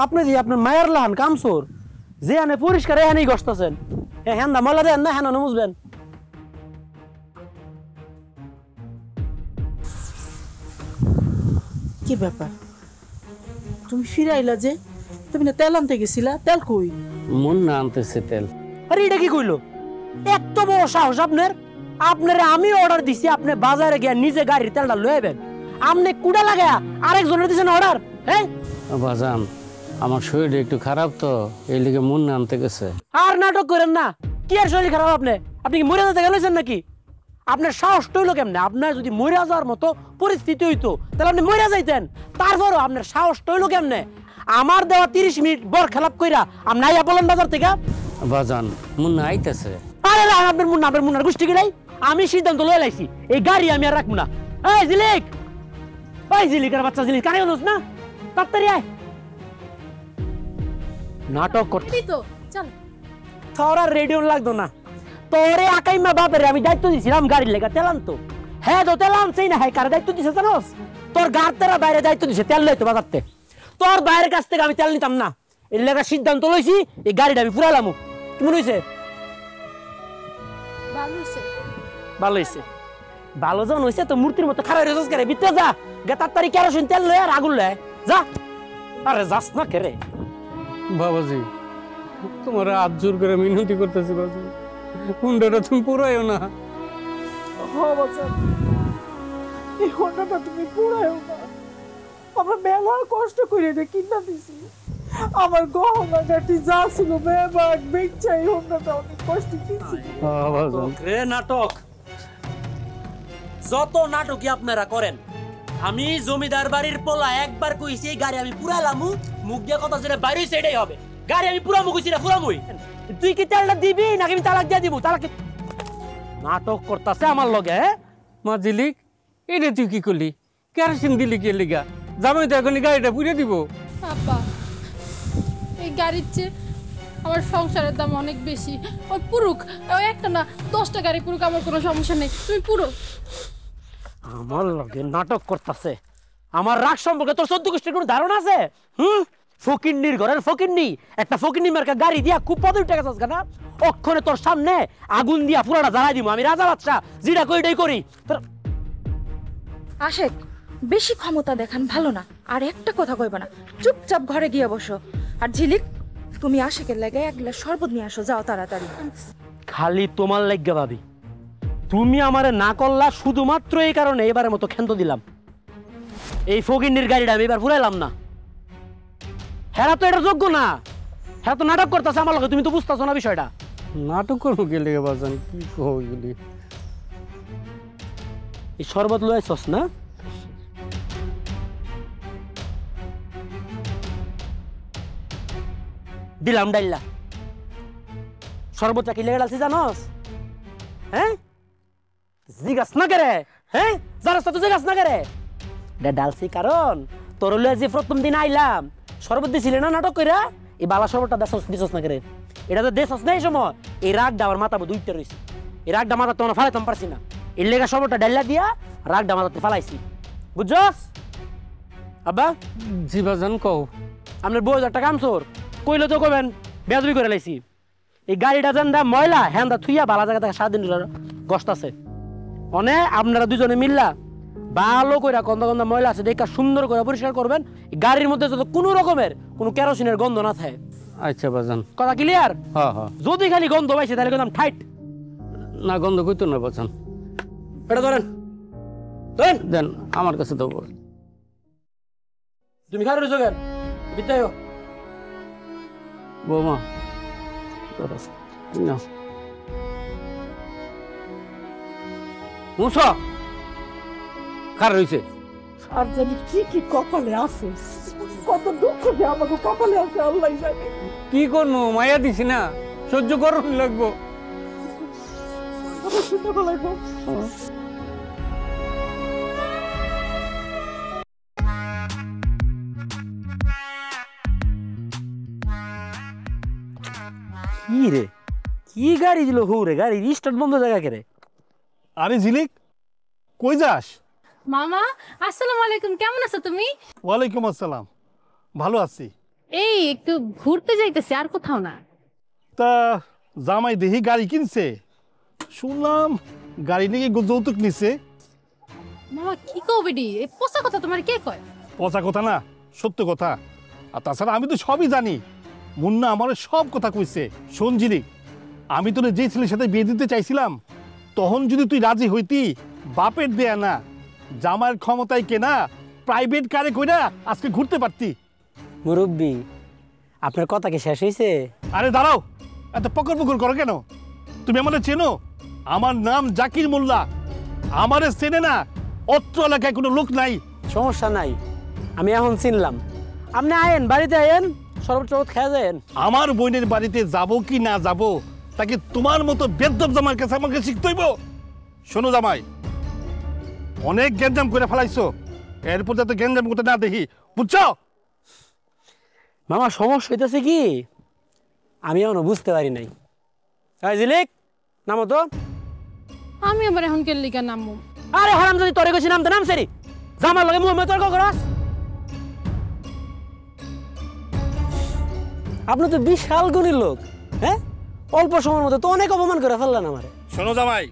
আপনি যে আপনার মায়ের লাহান কামসোর যে আনে পরিষ্কার এখানেই গসতেছেন হ্যাঁ দা মলা দেন না হ্যাঁ মুছবেন কি ব্যাপার তুমি ফিরে আইলা যে? তুমি না তেল আনতে গেছিলা, তেল কই? মন না আনতেছে তেল। আরে এটা কি কইলো? এত বড় সাহস আপনার! আপনারে আমি অর্ডার দিছি আপনি বাজারে গিয়ে নিজে গাড়ির তেলটা লয়ে আইবেন, আপনি কুড়া লাগা আরেকজনের দিছেন অর্ডার। হ্যাঁ বাজান আমার শরীরটা একটু খারাপ তো এই লিগে মন না আনতে গেছে। আর নাটক করেন না। কি আর শরীর খারাপ আপনি কি মরে যেতে গেলেছেন নাকি? আপনার সাহস হইলো কেমনে? আপনার যদি মরে যাওয়ার মতো পরিস্থিতি হইতো তাহলে আপনি মরে যাইতেন। তারপরও আপনার সাহস হইলো কেমনে? আমার দেওয়া 30 মিনিট বর খেলাপ কইরা আপনি আইয়া বলেন বাজার থেকে। বাজান মন না আইতেছে। আরে না আপনার মুন্নার গোষ্ঠী গিলাই আমি সিদ্ধান্ত লয়ে লাইছি এই গাড়ি আমি আর রাখবো না। এই জিলিক, ভাই জিলিকের বাচ্চা জিলিক কানে হলোস না? তাড়াতাড়ি আয়। নাটক করতে তো চল তোর আর রেডিও লাগতো না। তোরে আকাইমা বাপের আমি দায়িত্ব দিছিলাম গাড়ির লেগা তেলান তো হ্যাঁ তো তেলান চাই না হ্যাঁ কার দায়িত্ব দিছে জানোস? তোর গাড় তেরা বাইরে দায়িত্ব দিছে তেল লইতো বাজারতে। তোর বাইরের কাছ থেকে আমি তেল নিতাম না, এর লেগা সিদ্ধান্ত লইছি এই গাড়িটা আমি পুরালাম। কি মনে হইছে? ভালো হইছে ভালো হইছে। ভালো যখন হইছে তো মূর্তির মতো খারাপ রেজাজ করে ভিতরে যা গে তাড়াতাড়ি কেরোসিন তেল লয়ে আর আগুন লয়ে যা। আরে যাস না কেরে বাবাজি তোমার হাত জোর করে মিনতি করতেছি বাবা, হুন্ডাটা তুমি পুরাইও না। এই হোন্ডাটা তুমি পুরাইও না। আমরা মেলা কষ্ট করে এটা কিনা দিছি। আমার গহনা গাটি যা ছিল বেবাক বেচা এই হোন্ডাটা অনেক কষ্ট দিছি। রে নাটক, যত নাটকই আপনারা করেন, আমি জমিদার বাড়ির পোলা একবার কইছি এই গাড়ি আমি পুরালামু, মুখ দিয়ে কথা যেটা বাইরে হইছে এটাই হবে। গাড়ি আমি পুরামু কইছি না পুরামুই। তুই কি তেলটা দিবি নাকি আমি তালাক দিয়ে দিব? তালাক নাটক করতেছে আমার লগে। মা জিলিক এটা তুই কি করলি? কেরোসিন দিলি কে লিগা? জামাই তো এখন গাড়িটা পুড়ে দিব। আব্বা এই গাড়ির চেয়ে আমার সংসারের দাম অনেক বেশি। ওই পুরুক, ওই একটা না 10টা গাড়ি পুরুক, আমার কোনো সমস্যা নেই, তুমি পুরো। আমার লগে নাটক করতেছে। আমার রাগ সম্পর্কে তোর 14 গোষ্ঠীর কোনো ধারণা আছে? ফকিন্নির ঘরের ফকিন্নি একটা ফকিন্নি মার্কা গাড়ি দিয়া খুব পদে উঠে গেছস না? অক্ষণে তোর সামনে আগুন দিয়া পুরাটা জ্বালাই দিব। আমি রাজা বাদশাহ যেটা কই এটাই করি। তোর আশেক বেশি ক্ষমতা দেখান ভালো না। আর একটা কথা কইবা না, চুপচাপ ঘরে গিয়ে বসো। আর ঝিলিক তুমি আশেকের লাগে এক গ্লাস শরবত নিয়ে আসো, যাও তাড়াতাড়ি। খালি তোমার লাগবে ভাবি, তুমি আমারে না করলা শুধুমাত্র এই কারণে এবারের মতো ক্ষান্ত দিলাম। এই ফকিন্নির গাড়িটা আমি এবার ফুরাইলাম না। হেরা তো এটা যোগ্য না, হেরা তো নাটক করতেছে আমার লগে। তুমি তো বুঝতেছো না বিষয়টা। নাটক করবো কে লিগে বাজান? কি কও এগুলি? এই শরবত লয়ে আইছস না? দিলাম ডাইলা। শরবতটা কি লেগে ডালছি জানোস? হ্যাঁ জিগাস না করে? হ্যাঁ জানোস তো জিগাস না করে? ডালছি কারণ তোর লয়ে যে প্রথম দিন আইলাম শরবত দিছিলি না নাটক কইরা, এই বালা শরবতটা দিছস না করে? এটা তো দেশস না এই সময়। এই রাগটা আমার মাথা দুইটা রয়েছে, এই রাগটা মাথা তোমার ফালাইতাম পারছি না। এর লেগা শরবতটা ডাইলা দিয়া রাগটা মাথাতে ফালাইছি, বুঝছস? আব্বা জি বাজান কও। আপনার বউ একটা কামচোর কইলে তো কবেন বেয়াদবি করে লাইছি। এই গাড়িটা জানদা ময়লা হ্যান্দা থুইয়া বালা জায়গা থেকে সারাদিন গস্ত আছে অনে। আপনারা দুজনে মিল্লা ভালো করে গন্ধ গন্ধ ময়লা আছে দেখা সুন্দর করে পরিষ্কার করবেন। গাড়ির মধ্যে যাতে কোনো রকমের কোনো কেরোসিনের গন্ধ না থাকে। আচ্ছা বাজান, কথা ক্লিয়ার? হ্যাঁ হ্যাঁ। যদি খালি গন্ধ পাইছে তাহলে একদম ঠাইট। না গন্ধ কইতো না বাজান। এটা ধরেন ধরেন দেন আমার কাছে দেবো। তুমি খারাপ রয়েছো কেন? বিদ্যায় বৌমা মুসা খার রয়েছে। আর জানি কি কি কপালে আছে, কত দুঃখ যে আমাকে কপালে আছে আল্লাহ জানে। কি করবো, মায়া দিছি না, সহ্য করুন লাগবো। কি রে, কি গাড়ি দিল হৌরে? গাড়ি স্টার্ট বন্ধ জায়গা কে রে? আরে ঝিলিক কই যাস? মামা আসসালামু আলাইকুম, কেমন আছো তুমি? ওয়ালাইকুম আসসালাম, ভালো আছি। এই একটু ঘুরতে যাইতেছে, আর কোথাও না। তা জামাই দেখি গাড়ি কিনছে, শুনলাম গাড়ি নাকি যৌতুক নিছে। মামা কি কবে ডি, এই পোষা কথা তোমার কে কয়? পচা কথা না, সত্য কথা। আর তাছাড়া আমি তো সবই জানি, মুন্না আমার সব কথা কইছে। শোন ঝিলিক, আমি তোরে যে ছেলের সাথে বিয়ে দিতে চাইছিলাম, তখন যদি তুই রাজি হইতি, বাপের দেয়া না জামাইয়ের ক্ষমতায় কেনা প্রাইভেট কারে কইরা আজকে ঘুরতে পারতি। মুরব্বি, আপনার কথা কি শেষ হয়েছে? আরে দাঁড়াও, এত পকর পকর করো কেন? তুমি আমাদের চেনো? আমার নাম জাকির মোল্লা, আমারে চেনে না অত্র এলাকায় কোনো লোক নাই। সমস্যা নাই, আমি এখন চিনলাম। আপনি আয়েন, বাড়িতে আয়েন, শরবত টরবত খেয়ে যায়েন। আমার বোনের বাড়িতে যাব কি না যাব তাকে তোমার মতো বেদ্যপ জামার কাছে আমাকে শিখতে হইব। শোনো জামাই, অনেক গ্যাঞ্জাম করে ফেলাইছো, এরপর যাতে গ্যাঞ্জাম করতে না দেখি, বুঝছো? মামা সমস্যা হইতেছে কি আমি এখনো বুঝতে পারি নাই। ঝিলিক, নামো তো। আমি আবার এখন কেল্লিকা নামবো? আরে হারাম, যদি তোরে গেছি নামতে নাম সেরি, জামার লগে মুখ তর্ক করস। আপনি তো বিশাল গুণীর লোক, হ্যাঁ? অল্প সময়ের মধ্যে তো অনেক অপমান করে ফেললেন আমারে। শোনো জামাই,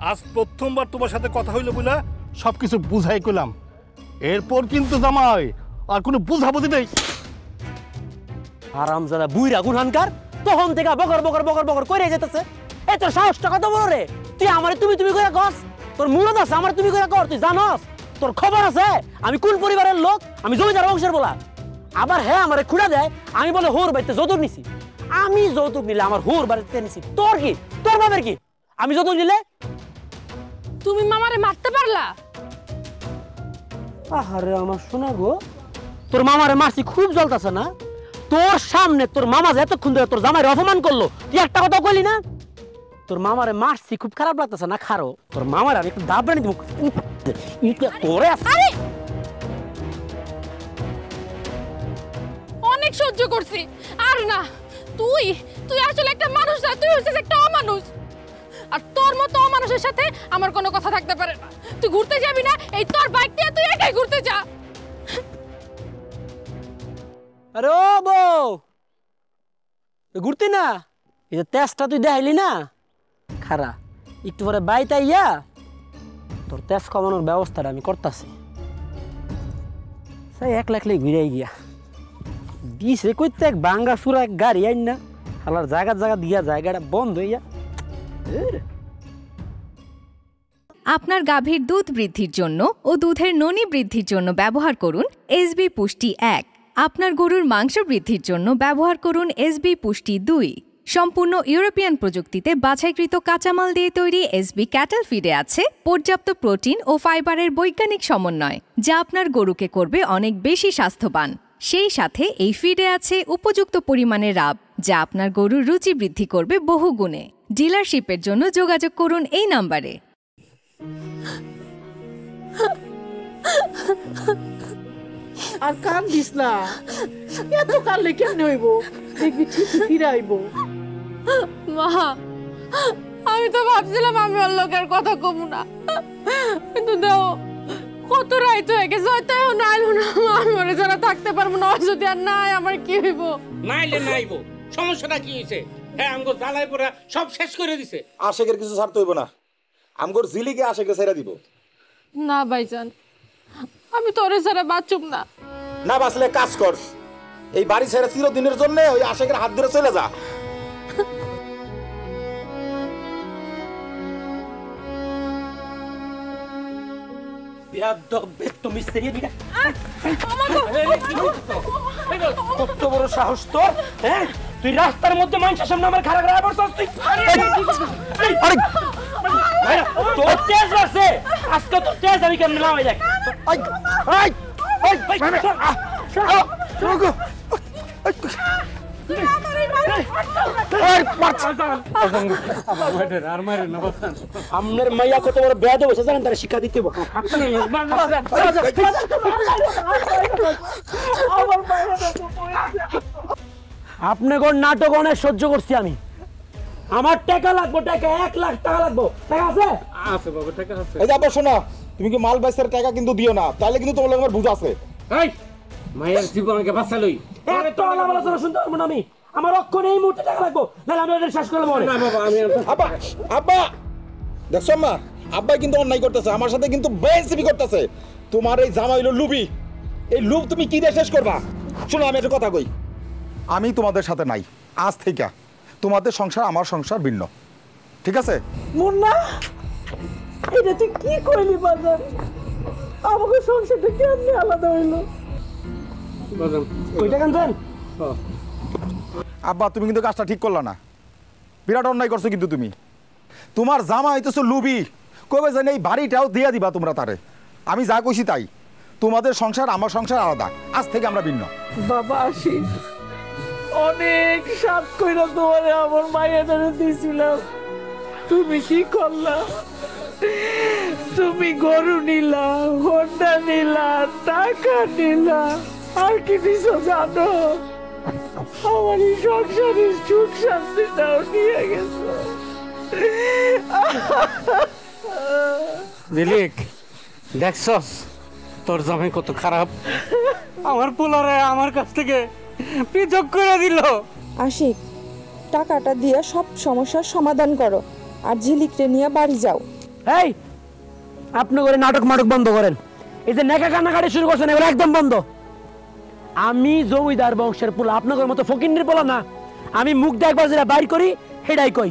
আজ প্রথমবার তোমার সাথে কথা হইলো বলে সবকিছু বুঝাই কইলাম, এরপর কিন্তু জামাই আর কোনো বুঝাবুঝি নেই। হারাম যারা বুইরা গুনহানকার, তখন থেকে বকর বকর বকর বকর করে যেতেছে। এই তোর সাহসটা কত বড় রে? তুই আমারে তুমি তুমি করে কস? তোর মুরদ আছে আমার তুমি করে কর? তুই জানস? তোর খবর আছে আমি কোন পরিবারের লোক? আমি জমিদার বংশের বলা। আবার হ্যাঁ আমারে খুঁড়া দেয়, আমি বলে হোর বাড়িতে যৌতুক নিছি। আমি যৌতুক নিলে আমার হোর বাড়িতে নিছি, তোর কি? তোর বাবার কি? আমি যৌতুক নিলে? তুমি মামারে মারতে পারলা? আহারে আমার শোনা গো, তোর মামারে মারছি খুব জ্বলতাছে না? তোর সামনে তোর মামা যে এতক্ষণ ধরে তোর জামাইরে অপমান করলো, তুই একটা কথা কইলি না? তোর মামারে মারছি খুব খারাপ লাগতেছে না? খারো, তোর মামারে আমি একটু দাবড়ানি দিব তোরে। অনেক সহ্য করছি, আর না। তুই তুই আসলে একটা মানুষ না, তুই হচ্ছিস একটা অমানুষ। আর তোর মতো অমানুষের সাথে আমার কোনো কথা থাকতে পারে না। তুই ঘুরতে যাবি না? এই তোর বাইক দিয়ে তুই একাই ঘুরতে যা। আরে ও বউ, ঘুরতি না? এই যে তেজটা তুই দেখাইলি না, খারা একটু পরে বাইতে ইয়া তোর তেজ কমানোর ব্যবস্থাটা আমি করতেছি। সেই 1 লাখ ঘুরে গিয়া দিছে কইতে এক বাঙ্গা সুরা এক গাড়ি আইন না, হালার জায়গা দিয়া জায়গাটা বন্ধ হইয়া। আপনার গাভীর দুধ বৃদ্ধির জন্য ও দুধের ননী বৃদ্ধির জন্য ব্যবহার করুন এসবি পুষ্টি 1। আপনার গরুর মাংস বৃদ্ধির জন্য ব্যবহার করুন এসবি পুষ্টি 2। সম্পূর্ণ ইউরোপিয়ান প্রযুক্তিতে বাছাইকৃত কাঁচামাল দিয়ে তৈরি এসবি ক্যাটল ফিডে আছে পর্যাপ্ত প্রোটিন ও ফাইবারের বৈজ্ঞানিক সমন্বয়, যা আপনার গরুকে করবে অনেক বেশি স্বাস্থ্যবান। সেই সাথে এই ফিডে আছে উপযুক্ত পরিমাণে রাব, যা আপনার গরুর রুচি বৃদ্ধি করবে বহুগুণে। ডিলারশিপের জন্য যোগাযোগ করুন এই নম্বরে। আর কান্দিস না, এত কান্দলে কেমনে হইব? দেখবি ঠিকই ফিরে আইব। মা, আমি তো ভাবছিলাম আমি ওর লোকের কথা কমু না, কিন্তু দেখো কত রাইত হয়ে গেছে, হয়তো এখন আইলো না। আমি ওরে যারা থাকতে পারবো না, যদি আর নাই আমার কি হইব? নাইলে নাইব, সমস্যাটা কি হয়েছে? হ্যাঁ আমগো জ্বালাই পোড়া সব শেষ করে দিছে। আশেকের কিছু ছাড়তে হইব না, আমগোর ঝিলিকে আশেকে ছেড়ে দিব। না ভাইজান, আমি তোরে ছাড়া বাঁচুম না। না বাঁচলে কাজ কর, এই বাড়ি ছেড়ে চিরদিনের জন্য ওই আশেকের হাত ধরে চলে যা। কত বড় সাহস তোর, হ্যাঁ? তুই রাস্তার মধ্যে মানুষের সামনে আমার খারাপ খারাপ বলছিস তুই? তোর তেজ আছে আজকে, তোর তেজ আমি কেমন নামাই দেখ। আপনার মাইয়া কত বড় বেয়াদ বসে জানেন, তারা শিক্ষা দিতে আপনার নাটক অনেক সহ্য করছি আমি। আমার টাকা লাগবে, টাকা 1 লাখ টাকা লাগবে। টাকা আছে? আছে বাবা, টাকা আছে। এই যাবো, শোনো, তুমি কি মাল বাইসের টাকা কিন্তু দিও না, তাহলে কিন্তু তোমার আমার বুঝ আছে। এই মায়ের জীবনকে বাঁচালই। এত আলাপ আলোচনা শুনতে পারবো না আমি। আমার অক্ষণ এই মুহূর্তে টাকা লাগবো, নাহলে আমি ওদের শেষ করে মরে। না বাবা, আমি আব্বা আব্বা দেখছো মা, আব্বাই কিন্তু অন্যায় করতেছে, আমার সাথে কিন্তু বেইনসিবি করতেছে। তোমার এই জামাই হলো লুবি, এই লুব তুমি কি দিয়ে শেষ করবা? শোনো আমি একটা কথা কই, আমি তোমাদের সাথে নাই আজ থেকে। তোমাদের সংসার আমার সংসার ভিন্ন, ঠিক আছে? মুন্না, এটা তুই কি কইলি বাজার? আমাকে সংসারটা কেমনি আলাদা হইলো? বাজান ওইটা কানছেন? আব্বা তুমি কিন্তু কাজটা ঠিক করলা না, বিরাট অন্যায় করছো কিন্তু তুমি। তোমার জামা হইতেছো লুবি, কবে জানি এই বাড়িটাও দিয়া দিবা তোমরা তারে। আমি যা কইছি তাই, তোমাদের সংসার আমার সংসার আলাদা, আজ থেকে আমরা ভিন্ন। বাবা আশিস, অনেক সাত কইরা তোমারে আমার মায়ের দিয়েছিলাম, তুমি কি করলা? তুমি গরু নিলা, হোন্ডা নিলা, টাকা নিলা, আর কি দিছো জানো? আমার এই সংসারের সুখ শান্তিটাও নিয়ে গেছো। দিলিক, দেখছস তোর জামাই কত খারাপ। আমার পোলারে আমার কাছ থেকে পৃথক করে দিল। আশিক, টাকাটা দিয়ে সব সমস্যার সমাধান করো আর ঝিলিকরে নিয়ে বাড়ি যাও। এই, আপনি করে নাটক মাটক বন্ধ করেন। এই যে নেকা কান্নাকাটি শুরু করছেন, এগুলো একদম বন্ধ। আমি জমিদার বংশের পোলা, আপনাদের মতো ফকিন্নির পোলা না। আমি মুখ দিয়ে একবার যেটা বাইর করি সেটাই কই।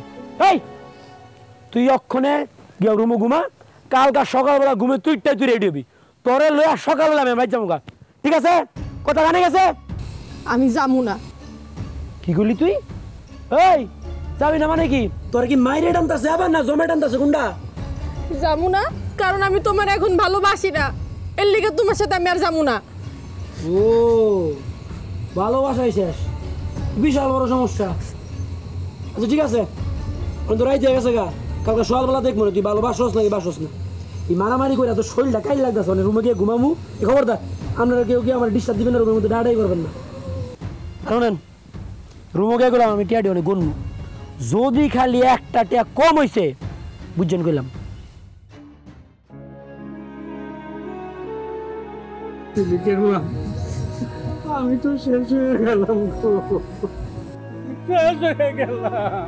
এই, তুই অক্ষণে গিয়ে রুমে ঘুমা, কালকা সকালবেলা ঘুমে তুই রেডি হবি। তোরে লইয়া সকালবেলা আমি বাইর যাবো, ঠিক আছে? কথা কানে গেছে? আমি যাবো না। কি করলি তুই? এই, যাবি না মানে কি? তোর কি মাইরে টানতাছে আবার না জমে টানতাছে কোনটা? যাবো না কারণ আমি তোমার এখন ভালোবাসি না, এর লিগে তোমার সাথে আমি আর যাবো না। ও, ভালোবাসাই শেষ, বিশাল বড় সমস্যা। আচ্ছা ঠিক আছে, তো রাইতে গেছে গা, কালকে সকালবেলা দেখবো না তুই ভালোবাসস নাকি বাসস না। এই মারামারি করে তোর শরীরটা কাইল লাগতেছে, মানে রুমে গিয়ে ঘুমামু। এই খবরদার আপনারা কেউ কি আমার ডিস্টার্ব দিবেন না, রুমের মধ্যে ডাড়াই করবেন না। শোনেন, রুমে গিয়ে গেলাম আমি টিয়াডি অনেক গুনবো, যদি খালি একটা টিয়া কম হয়েছে বুঝছেন কইলাম। আমি তো শেষ হয়ে গেলাম, শেষ হয়ে গেলাম।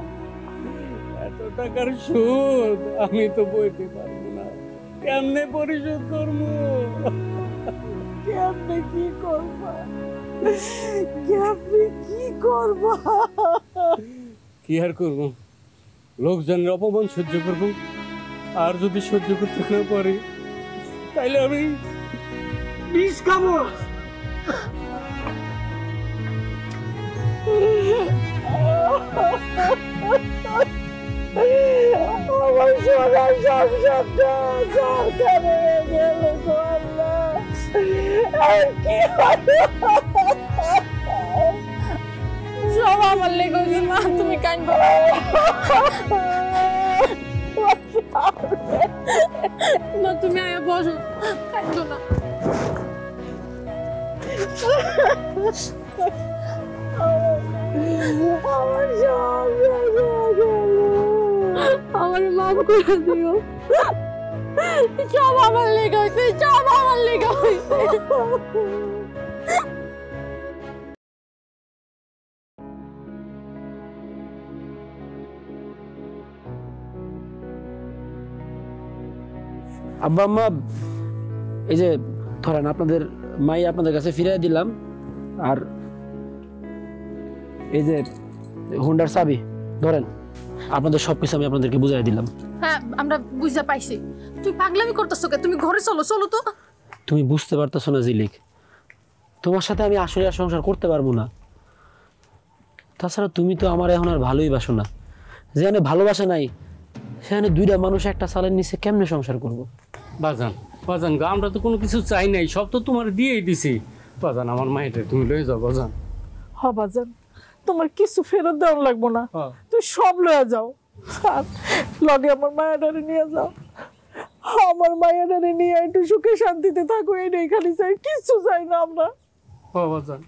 এত টাকার সুদ আমি তো বইতে পারবো না, কেমনে পরিশোধ করবো? কেমনে কি করবা? কেমনে কি করবা? কি আর করবো, লোকজনের অপমান সহ্য করবো। আর যদি সহ্য করতে না পারি তাইলে আমি বিষ খাবো। আমার সোনার সংসারটা সরকারে গেল গো আল্লাহ, আর কি হবে? সব আমার লেগে হয়েছে মা, তুমি কাঁদবো না। মা তুমি আয়া বসো, কাঁদবো না। আমার সব আমার মাফ করে দিও, সব আমার লেগে হয়েছে, সব আমার লেগে হয়েছে। আব্বা আম্মা, এই যে ধরেন আপনাদের মাই আপনাদের কাছে ফিরিয়ে দিলাম, আর এই যে হুন্ডার চাবি ধরেন, আপনাদের সবকিছু আমি আপনাদেরকে বুঝাই দিলাম। হ্যাঁ আমরা বুঝতে পাইছি, তুই পাগলামি করতেছো কে? তুমি ঘরে চলো, চলো তো। তুমি বুঝতে পারতেছো না জিলিক, তোমার সাথে আমি আসলে আর সংসার করতে পারবো না। তাছাড়া তুমি তো আমার এখন আর ভালোই বাসো না, যেখানে ভালোবাসা নাই সেখানে দুইটা মানুষ একটা চালের নিচে কেমনে সংসার করবো? বাজান বাজান গো, আমরা তো কোনো কিছু চাই নাই, সব তো তোমার দিয়েই দিছি। বাজান আমার মায়ের তুমি লয়ে যাও বাজান। হ বাজান, তোমার কিছু ফেরত দেওয়া লাগবো না, তুই সব লয়ে যাও। আর লগে আমার মায়াডারে নিয়ে যাও, আমার মায়াডারে নিয়ে একটু সুখে শান্তিতে থাকো, এটাই খালি চাই, কিছু চাই না আমরা। ও বাজান,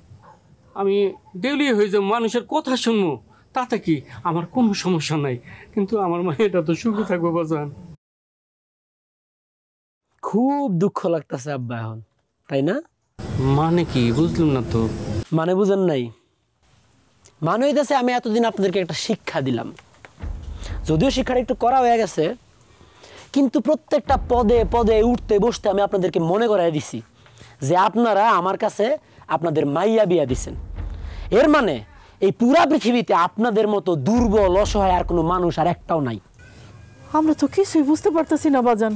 আমি দেউলিয়া হয়ে যাবো, মানুষের কথা শুনবো, তাতে কি আমার কোনো সমস্যা নাই, কিন্তু আমার মায়েরটা তো সুখে থাকবো বাজান। খুব দুঃখ লাগতেছে আব্বা এখন, তাই না? মানে কি বুঝলাম না তো। মানে বুঝেন নাই? মানে হইতেছে আমি এতদিন আপনাদেরকে একটা শিক্ষা দিলাম, যদিও শিক্ষাটা একটু করা হয়ে গেছে, কিন্তু প্রত্যেকটা পদে পদে উঠতে বসতে আমি আপনাদেরকে মনে করাই দিছি যে আপনারা আমার কাছে আপনাদের মাইয়া বিয়া দিছেন। এর মানে এই পুরা পৃথিবীতে আপনাদের মতো দুর্বল অসহায় আর কোনো মানুষ আর একটাও নাই। আমরা তো কিছুই বুঝতে পারতেছি না বাজান,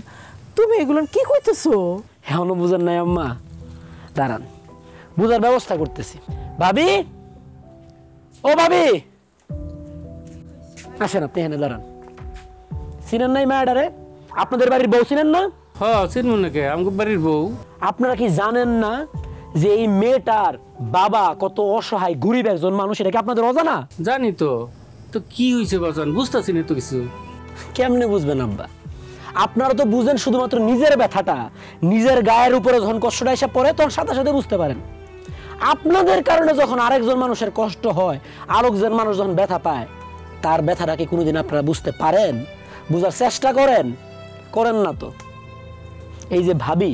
তুমি এগুলো কি কইতেছো? এখনো বুঝেন নাই আম্মা? দাঁড়ান, বুঝার ব্যবস্থা করতেছি। ভাবি, ও ভাবি, আসেন আপনি এখানে দাঁড়ান। চিনেন নাই মায়াডারে? আপনাদের বাড়ির বউ চিনেন না? হ্যাঁ চিনব নাকি, আমাকে বাড়ির বউ। আপনারা কি জানেন না যে এই মেয়েটার বাবা কত অসহায় গরিব একজন মানুষ? এটা কি আপনাদের অজানা? জানি তো। তো কি হয়েছে বাজান, বুঝতেছি না তো কিছু। কেমনে বুঝবেন আব্বা? আপনারা তো বুঝেন শুধুমাত্র নিজের ব্যথাটা, নিজের গায়ের উপরে যখন কষ্টটা এসে পড়ে তখন সাথে সাথে বুঝতে পারেন। আপনাদের কারণে যখন আরেকজন মানুষের কষ্ট হয়, আরেকজন মানুষ যখন ব্যথা পায়, তার ব্যথাটা কি কোনোদিন আপনারা বুঝতে পারেন? বুঝার চেষ্টা করেন? করেন না তো। এই যে ভাবি,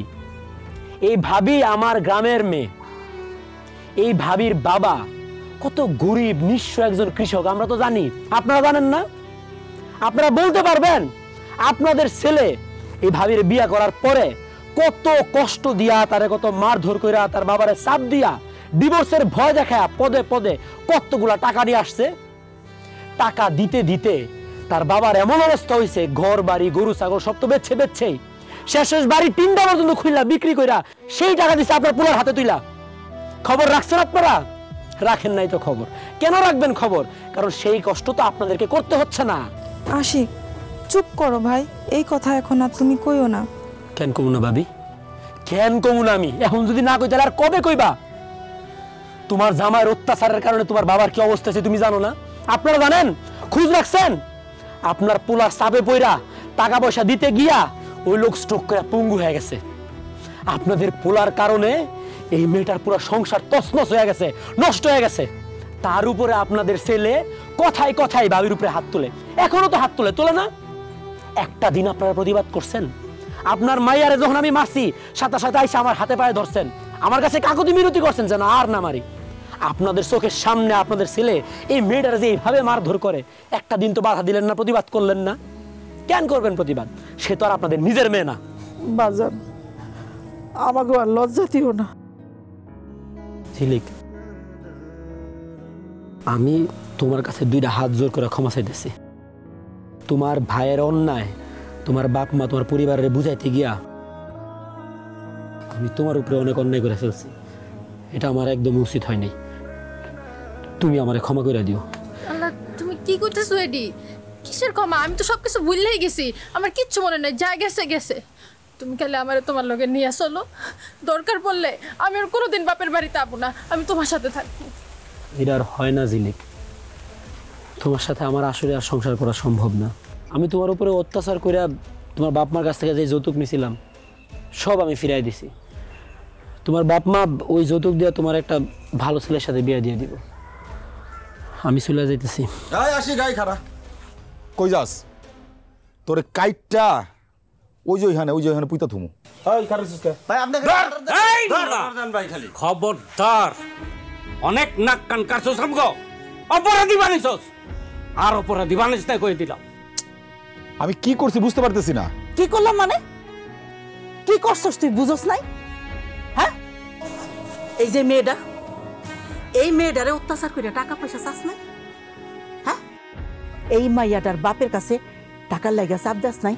এই ভাবি আমার গ্রামের মেয়ে। এই ভাবির বাবা কত গরিব নিঃস্ব একজন কৃষক, আমরা তো জানি। আপনারা জানেন না? আপনারা বলতে পারবেন আপনাদের ছেলে এই ভাবির বিয়া করার পরে কত কষ্ট দিয়া, তারে কত মারধর কইরা, তার বাবারে চাপ দিয়া, ডিভোর্সের ভয় দেখায় পদে পদে কতগুলা টাকা নিয়ে আসছে। টাকা দিতে দিতে তার বাবার এমন অবস্থা হয়েছে, ঘর বাড়ি গরু ছাগল সব তো বেচছেই, শেষ বাড়ি 3টা পর্যন্ত খুললা বিক্রি কইরা সেই টাকা দিচ্ছে আপনার পুরার হাতে তুইলা। খবর রাখছেন আপনারা? রাখেন নাই তো খবর। কেন রাখবেন খবর? কারণ সেই কষ্ট তো আপনাদেরকে করতে হচ্ছে না। আশিক, চুপ করো ভাই, এই কথা এখন আর তুমি কইও না। কেন কমু না ভাবি? কেন কমু না আমি? এখন যদি না কই তাহলে আর কবে কইবা? তোমার জামাইয়ের অত্যাচারের কারণে তোমার বাবার কি অবস্থা আছে তুমি জানো না? আপনারা জানেন? খোঁজ রাখছেন? আপনার পোলার চাপে পইরা টাকা পয়সা দিতে গিয়া ওই লোক স্ট্রোক করে পঙ্গু হয়ে গেছে। আপনাদের পোলার কারণে এই মেয়েটার পুরো সংসার তছনছ হয়ে গেছে, নষ্ট হয়ে গেছে। তার উপরে আপনাদের ছেলে কথায় কথায় ভাবির উপরে হাত তোলে। এখনো তো হাত তোলে না? একটা দিন আপনারা প্রতিবাদ করছেন? আপনার মাইয়ারে যখন আমি মারছি, সাথে সাথে আইসা আমার হাতে পায়ে ধরছেন, আমার কাছে কাকুতি মিনতি করছেন যেন আর না মারি। আপনাদের চোখের সামনে আপনাদের ছেলে এই মেয়েটারে যে এইভাবে মারধর করে, একটা দিন তো বাধা দিলেন না, প্রতিবাদ করলেন না? কেন করবেন প্রতিবাদ? সে তো আর আপনাদের নিজের মেয়ে না। বাজান, আমাকে আর লজ্জা দিও না। ঝিলিক, আমি তোমার কাছে 2টা হাত জোর করে ক্ষমা চাইতেছি। তোমার ভাইয়ের অন্যায় তোমার বাপ মা তোমার পরিবারের বুঝাইতে গিয়া আমি তোমার উপরে অনেক অন্যায় করে ফেলছি। এটা আমার একদম উচিত হয়নি। তুমি আমারে ক্ষমা করে দিও। আল্লাহ, তুমি কি করতেছো এডি? কিসের ক্ষমা? আমি তো সবকিছু ভুললেই গেছি, আমার কিচ্ছু মনে নাই, যা গেছে গেছে। তুমি খালি আমারে তোমার লগে নিয়ে চলো, দরকার পড়লে আমি আর কোনোদিন বাপের বাড়িতে যাবো না, আমি তোমার সাথে থাকবো। এটা আর হয় না ঝিলিক, তোমার সাথে আমার আসলে আর সংসার করা সম্ভব না। আমি তোমার উপরে অত্যাচার করে তোমার বাপ মার কাছ থেকে যে যৌতুক নিয়েছিলাম সব আমি ফিরাই দিছি। তোমার বাপ মা ওই যৌতুক দিয়ে তোমার একটা ভালো ছেলের সাথে বিয়ে দিয়ে দিব। আমি চলে যাইতেছি। আসি গাই খারা, কই যাস? তোরে কাইটটা ওই যে ওইখানে পুইতা থুমু। খবরদার, অনেক নাক কান কাটছস আমগো, অপরাধী বানিছস। আর অপরাধী বানিস না কই দিলাম। আমি কি করছি বুঝতে পারতেছি না। কি করলাম মানে? কি করছস তুই বুঝছ নাই? হ্যাঁ, এই যে মেয়েটা, এই মেয়েটারে অত্যাচার করে টাকা পয়সা চাস নাই? হ্যাঁ, এই মাইয়াটার বাপের কাছে টাকার লাগা চাপ দাস নাই?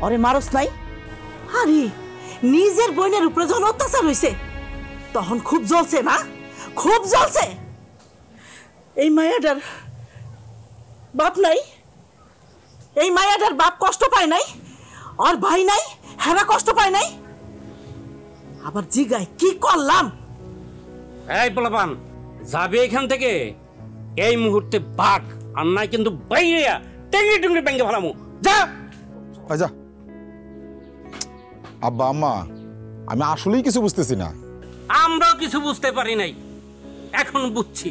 ওরে মারস নাই? আরে নিজের বোনের উপরে যখন অত্যাচার হয়েছে তখন খুব জ্বলছে না? খুব জ্বলছে। এই মাইয়াটার বাপ নাই? এই মাইয়াটার বাপ কষ্ট পায় নাই? আর ভাই নাই? হ্যাঁ, কষ্ট পায় নাই? আবার জিগায় কি করলাম? এই পোলাপান, যাবে এখান থেকে এই মুহূর্তে ভাগ, আর নাই কিন্তু বাইরে টেঙ্গি টুঙ্গি ভেঙে ফেলামু। যা যা। আব্বা আম্মা, আমি আসলেই কিছু বুঝতেছি না। আমরাও কিছু বুঝতে পারি নাই, এখন বুঝছি।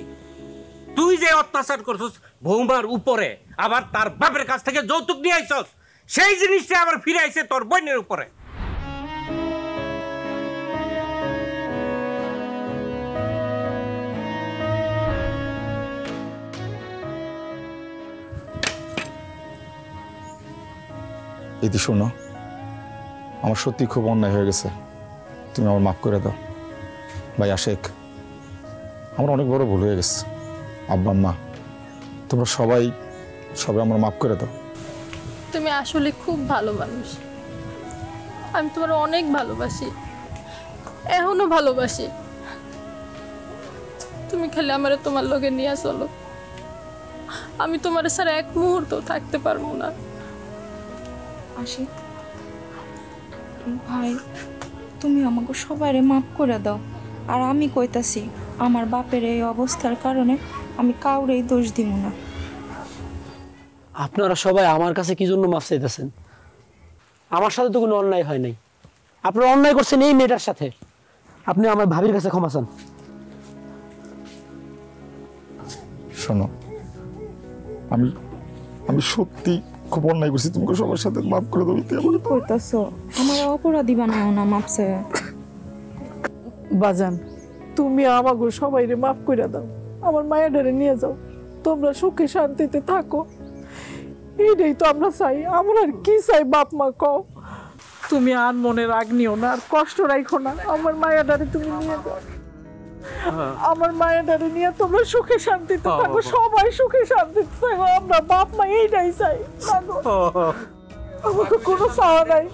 তুই যে অত্যাচার করছস বৌমার উপরে, আবার তার বাপের কাছ থেকে যৌতুক নিয়ে আইছস, সেই জিনিসটা আবার ফিরে আইছে তোর বোনের উপরে। ইতি শোনো, আমার সত্যি খুব অন্যায় হয়ে গেছে, তুমি আমার মাফ করে দাও। ভাই আশেক, আমার অনেক বড় ভুল হয়ে গেছে। আব্বা মা তোমরা সবাই আমার মাফ করে দাও। তুমি আসলে খুব ভালো মানুষ, আমি তোমার অনেক ভালোবাসি, এখনো ভালোবাসি। তুমি খালি আমার তোমার লগে নিয়ে চলো, আমি তোমার ছাড়া এক মুহূর্ত থাকতে পারবো না। আশিক ভাই, তুমি আমাকে সবাইরে মাফ করে দাও। আর আমি কইতাছি, আমার বাপের এই অবস্থার কারণে আমি কাউরেই দোষ দিব না। আপনারা সবাই আমার কাছে কি জন্য মাফ চাইতেছেন? আমার সাথে তো কোনো অন্যায় হয় নাই। আপনারা অন্যায় করছেন এই মেয়েটার সাথে। আপনি আমার ভাবির কাছে ক্ষমা চান। শোনো, আমি সত্যি খুব অন্যায় করছি, তোমাকে সবার সাথে মাফ করে দেবো। কি কইতাছো? আমার অপরাধী বানাও না মাফ চাই। বাজান, তুমি আমাকে সবাইরে মাফ করে দাও, আমার মায়াডারে নিয়ে যাও, তোমরা সুখে শান্তিতে থাকো। এইটাই তো আমরা চাই। আমরা আর কি চাই বাপ মা কও? তুমি আর মনে রাগ নিও না, আর কষ্ট রাখো না। আমার মায়াডারে তুমি নিয়ে যাও, আমার মায়াডারে নিয়ে তোমরা সুখে শান্তিতে থাকো, সবাই সুখে শান্তিতে থাকো। আমরা বাপ মা এইটাই চাই। আমাকে কোনো চাওয়া নাই।